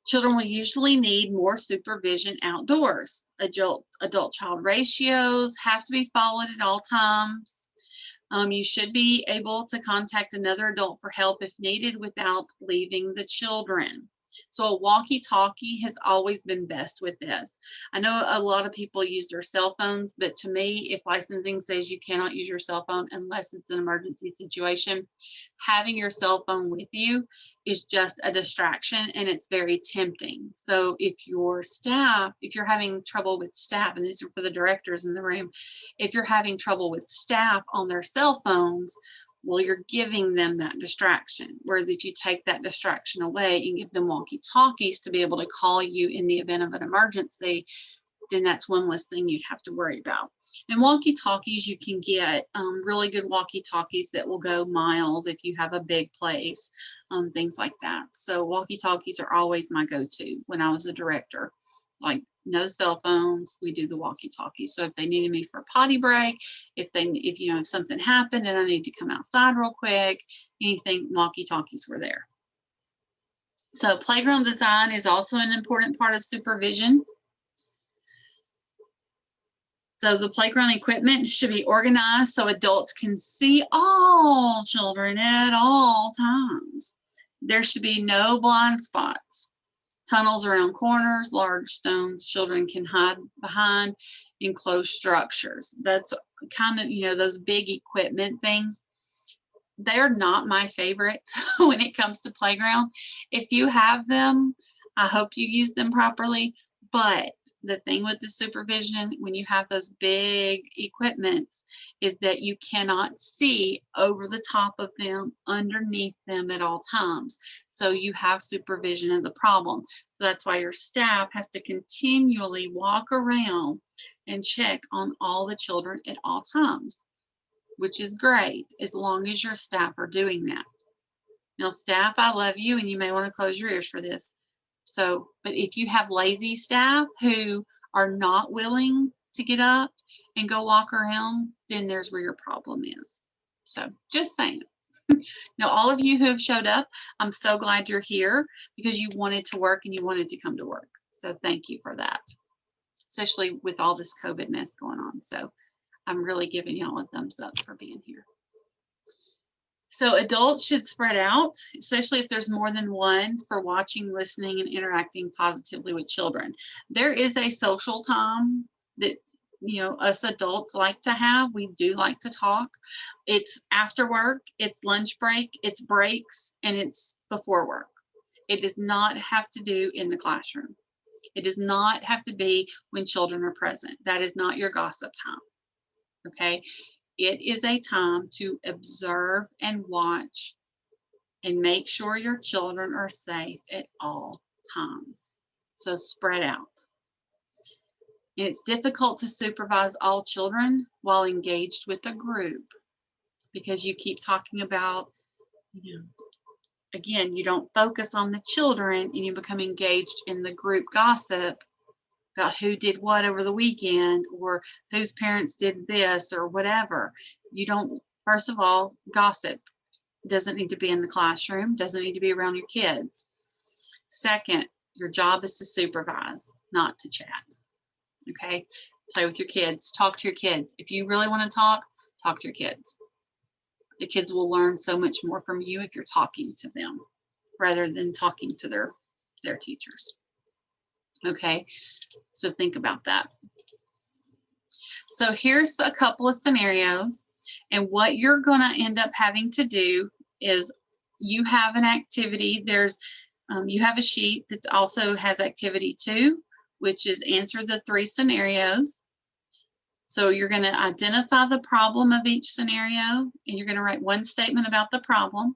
Speaker 1: children will usually need more supervision outdoors. Adult-child ratios have to be followed at all times. You should be able to contact another adult for help if needed without leaving the children. So a walkie-talkie has always been best with this. I know a lot of people use their cell phones, but to me, if licensing says you cannot use your cell phone unless it's an emergency situation, having your cell phone with you is just a distraction, and it's very tempting. So if you're having trouble with staff, and these are for the directors in the room, if you're having trouble with staff on their cell phones, well, you're giving them that distraction. Whereas if you take that distraction away and give them walkie-talkies to be able to call you in the event of an emergency, then that's one less thing you'd have to worry about. And walkie-talkies, you can get really good walkie-talkies that will go miles if you have a big place, things like that. So walkie-talkies are always my go-to when I was a director. Like, no cell phones, we do the walkie-talkie. So if they needed me for a potty break, if something happened and I need to come outside real quick, anything, walkie-talkies were there. So playground design is also an important part of supervision. So the playground equipment should be organized so adults can see all children at all times. There should be no blind spots. Tunnels around corners, large stones children can hide behind, enclosed structures. That's kind of, those big equipment things. They're not my favorite when it comes to playground. If you have them, I hope you use them properly. But the thing with the supervision, when you have those big equipments, is that you cannot see over the top of them, underneath them at all times. So you have supervision as a problem. So that's why your staff has to continually walk around and check on all the children at all times, which is great as long as your staff are doing that. Now, staff, I love you, and you may want to close your ears for this. So, but if you have lazy staff who are not willing to get up and go walk around, then there's where your problem is. So just saying. Now, all of you who have showed up, I'm so glad you're here because you wanted to work and you wanted to come to work. So thank you for that, especially with all this COVID mess going on. So I'm really giving y'all a thumbs up for being here. So adults should spread out, especially if there's more than one, for watching, listening, and interacting positively with children. There is a social time that, us adults like to have. We do like to talk. It's after work, it's lunch break, it's breaks, and it's before work. It does not have to do in the classroom. It does not have to be when children are present. That is not your gossip time, okay? It is a time to observe and watch and make sure your children are safe at all times. So spread out. And it's difficult to supervise all children while engaged with a group because you keep talking about You know, again, you don't focus on the children and you become engaged in the group gossip about who did what over the weekend or whose parents did this or whatever. You don't, first of all, gossip doesn't need to be in the classroom, doesn't need to be around your kids. Second, your job is to supervise, not to chat. Okay? Play with your kids, talk to your kids. If you really want to talk to your kids. The kids will learn so much more from you if you're talking to them rather than talking to their teachers. Okay? So think about that. So here's a couple of scenarios, and what you're going to end up having to do is you have an activity. You have a sheet that also has activity 2, which is answer the 3 scenarios. So you're going to identify the problem of each scenario, and you're going to write 1 statement about the problem,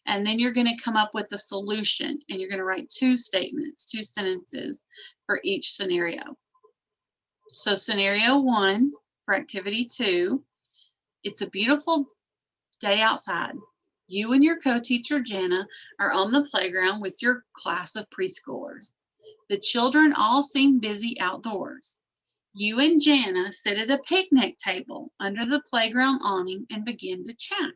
Speaker 1: and then you're going to come up with a solution, and you're going to write 2 statements, 2 sentences for each scenario. So scenario 1 for activity 2, it's a beautiful day outside. You and your co-teacher Jana are on the playground with your class of preschoolers. The children all seem busy outdoors. You and Jana sit at a picnic table under the playground awning and begin to chat.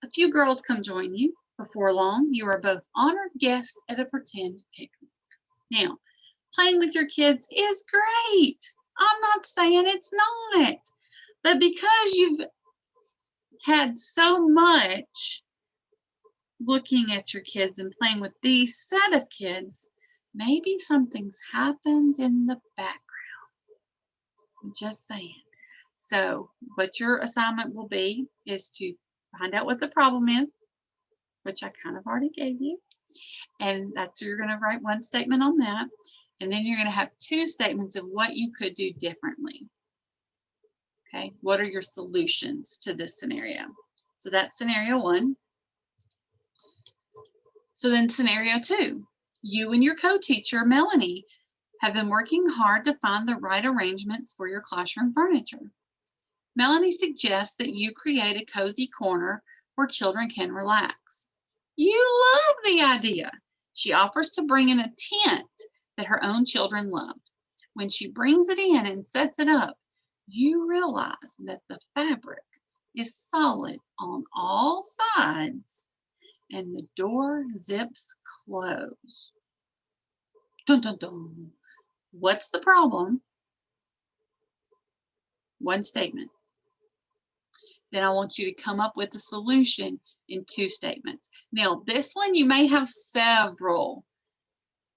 Speaker 1: A few girls come join you. Before long, you are both honored guests at a pretend picnic. Now, playing with your kids is great. I'm not saying it's not. But because you've had so much looking at your kids and playing with these set of kids, maybe something's happened in the background. I'm just saying. So what your assignment will be is to find out what the problem is, which I kind of already gave you. And that's, you're going to write 1 statement on that. And then you're going to have 2 statements of what you could do differently. Okay, what are your solutions to this scenario? So that's scenario 1. So then scenario 2, you and your co-teacher, Melanie, have been working hard to find the right arrangements for your classroom furniture. Melanie suggests that you create a cozy corner where children can relax. You love the idea. She offers to bring in a tent that her own children loved. When she brings it in and sets it up, you realize that the fabric is solid on all sides and the door zips closed. Dun, dun, dun. What's the problem? 1 statement. Then I want you to come up with a solution in 2 statements. Now, this one, you may have several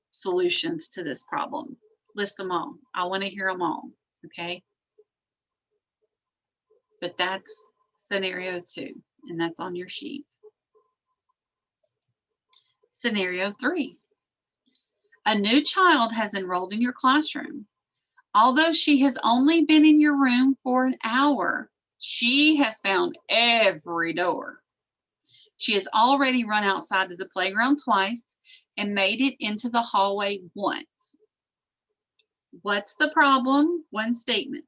Speaker 1: solutions to this problem. List them all. I want to hear them all, okay? But that's scenario 2, and that's on your sheet. Scenario 3. A new child has enrolled in your classroom. Although she has only been in your room for an hour, she has found every door. She has already run outside to the playground twice and made it into the hallway once. What's the problem? 1 statement.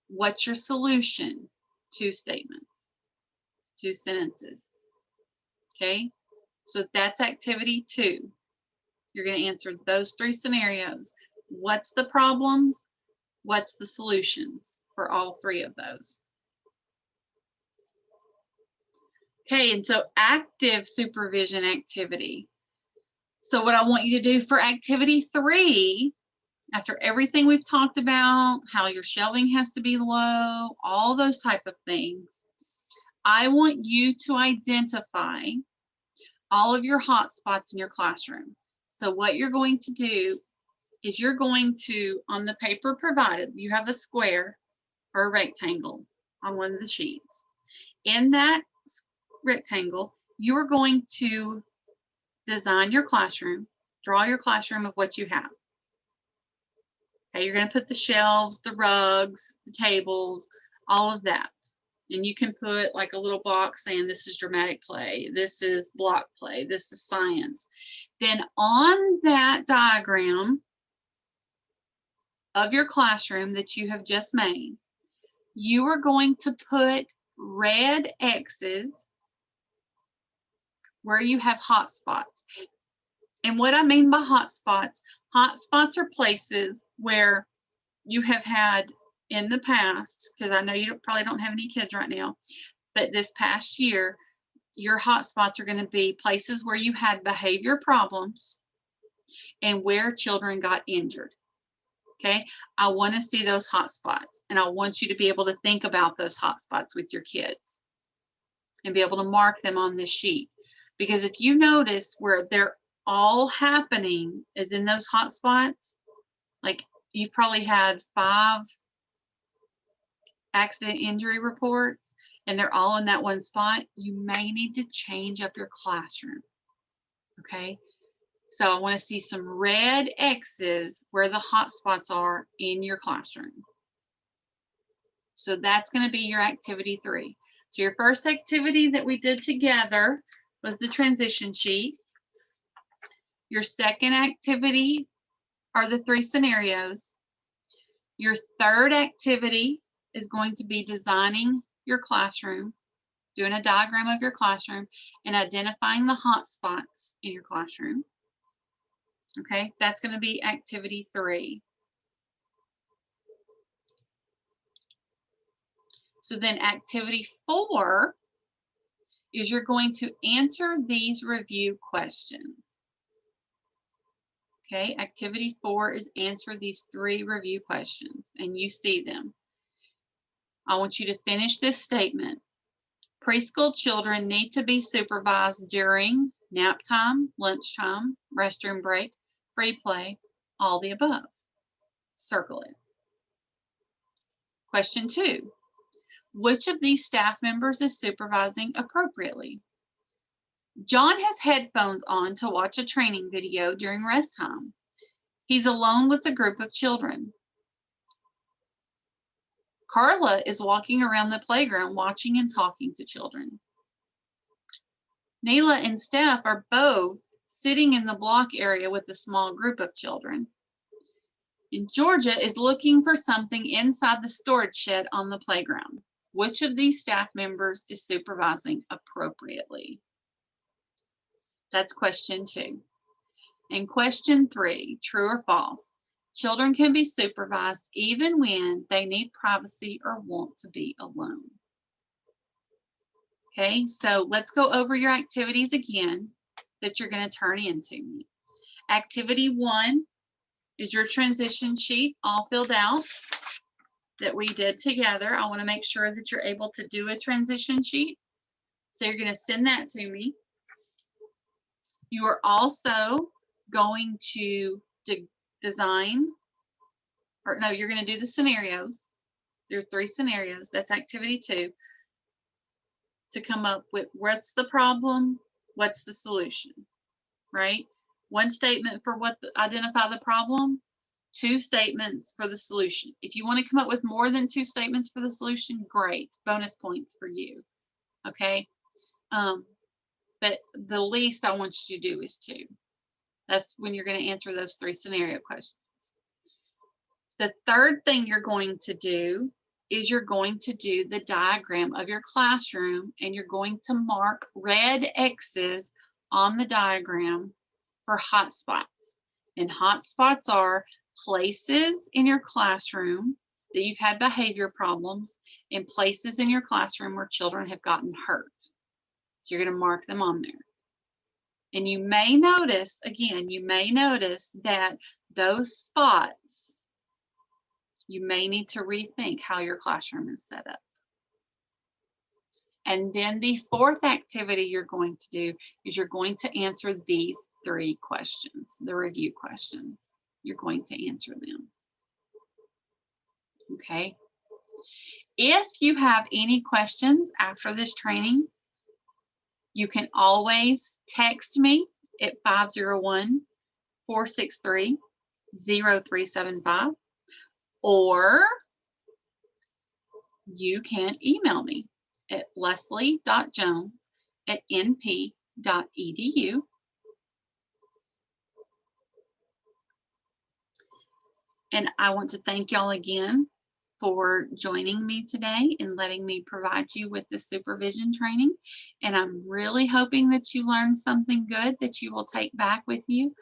Speaker 1: What's your solution? 2 statements, 2 sentences. Okay, so that's activity 2. You're going to answer those 3 scenarios. What's the problems? What's the solutions for all 3 of those? Okay, and so active supervision activity. So what I want you to do for activity 3, after everything we've talked about, how your shelving has to be low, all those type of things, I want you to identify all of your hot spots in your classroom. So what you're going to do is you're going to, on the paper provided, you have a square or a rectangle on one of the sheets. In that rectangle, you are going to design your classroom, draw your classroom of what you have. Okay, you're going to put the shelves, the rugs, the tables, all of that. And you can put like a little box saying this is dramatic play, this is block play, this is science. Then on that diagram of your classroom that you have just made, you are going to put red X's where you have hot spots. And what I mean by hot spots are places where you have had in the past, because I know you probably don't have any kids right now, but this past year, your hot spots are going to be places where you had behavior problems and where children got injured. Okay, I want to see those hot spots, and I want you to be able to think about those hot spots with your kids and be able to mark them on this sheet. Because if you notice where they're all happening is in those hot spots, like you've probably had 5 accident injury reports and they're all in that one spot, you may need to change up your classroom. Okay, so I want to see some red X's where the hot spots are in your classroom. So that's going to be your activity 3. So your first activity that we did together was the transition sheet. Your second activity are the 3 scenarios. Your third activity is going to be designing your classroom, doing a diagram of your classroom, and identifying the hot spots in your classroom. Okay, that's going to be activity 3. So then activity 4 is you're going to answer these review questions. Okay, activity 4 is answer these 3 review questions, and you see them. I want you to finish this statement. Preschool children need to be supervised during nap time, lunchtime, restroom break, free play, all the above. Circle it. Question 2. Which of these staff members is supervising appropriately? John has headphones on to watch a training video during rest time. He's alone with a group of children. Carla is walking around the playground watching and talking to children. Neela and Steph are both sitting in the block area with a small group of children. And Georgia is looking for something inside the storage shed on the playground. Which of these staff members is supervising appropriately? That's question 2. And question 3, true or false? Children can be supervised even when they need privacy or want to be alone. Okay, so let's go over your activities again that you're going to turn in to me. Activity 1 is your transition sheet all filled out that we did together. I want to make sure that you're able to do a transition sheet. So you're going to send that to me. You are also going to design, or no, you're going to do the scenarios. There are 3 scenarios. That's activity 2. To come up with what's the problem, what's the solution, right? 1 statement for identify the problem, 2 statements for the solution. If you want to come up with more than 2 statements for the solution, great, bonus points for you. Okay, but the least I want you to do is 2. That's when you're going to answer those 3 scenario questions. The third thing you're going to do is you're going to do the diagram of your classroom, and you're going to mark red X's on the diagram for hot spots. And hot spots are places in your classroom that you've had behavior problems and places in your classroom where children have gotten hurt. So you're going to mark them on there. And you may notice, again, you may notice that those spots, you may need to rethink how your classroom is set up. And then the 4th activity you're going to do is you're going to answer these 3 questions, the review questions. You're going to answer them. Okay. If you have any questions after this training, you can always text me at 501-463-0375, or you can email me at leslie.jones@np.edu. And I want to thank y'all again for joining me today and letting me provide you with the supervision training. And I'm really hoping that you learned something good that you will take back with you.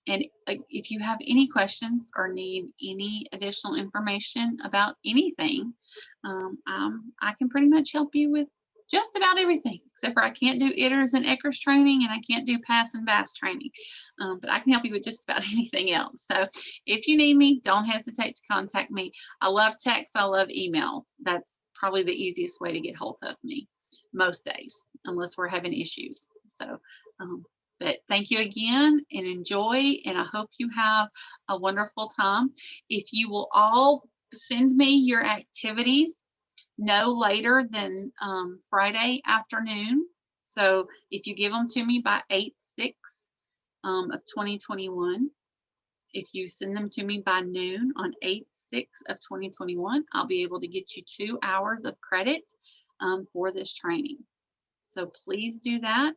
Speaker 1: And if you have any questions or need any additional information about anything, I can pretty much help you with just about everything, except for I can't do ITERS and ECRS training, and I can't do PASS and BASS training. But I can help you with just about anything else. So if you need me, don't hesitate to contact me. I love text. I love emails. That's probably the easiest way to get hold of me most days, unless we're having issues. So, but thank you again and enjoy, and I hope you have a wonderful time. If you will all send me your activities no later than Friday afternoon. So if you give them to me by 8/6 of 2021, if you send them to me by noon on 8/6 of 2021, I'll be able to get you 2 hours of credit for this training. So please do that.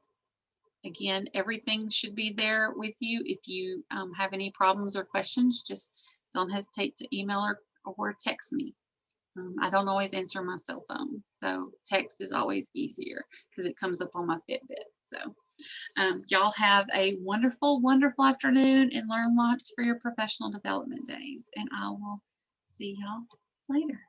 Speaker 1: Again, everything should be there with you. If you have any problems or questions, just don't hesitate to email or text me. I don't always answer my cell phone, so text is always easier because it comes up on my Fitbit. So y'all have a wonderful, wonderful afternoon and learn lots for your professional development days. And I will see y'all later.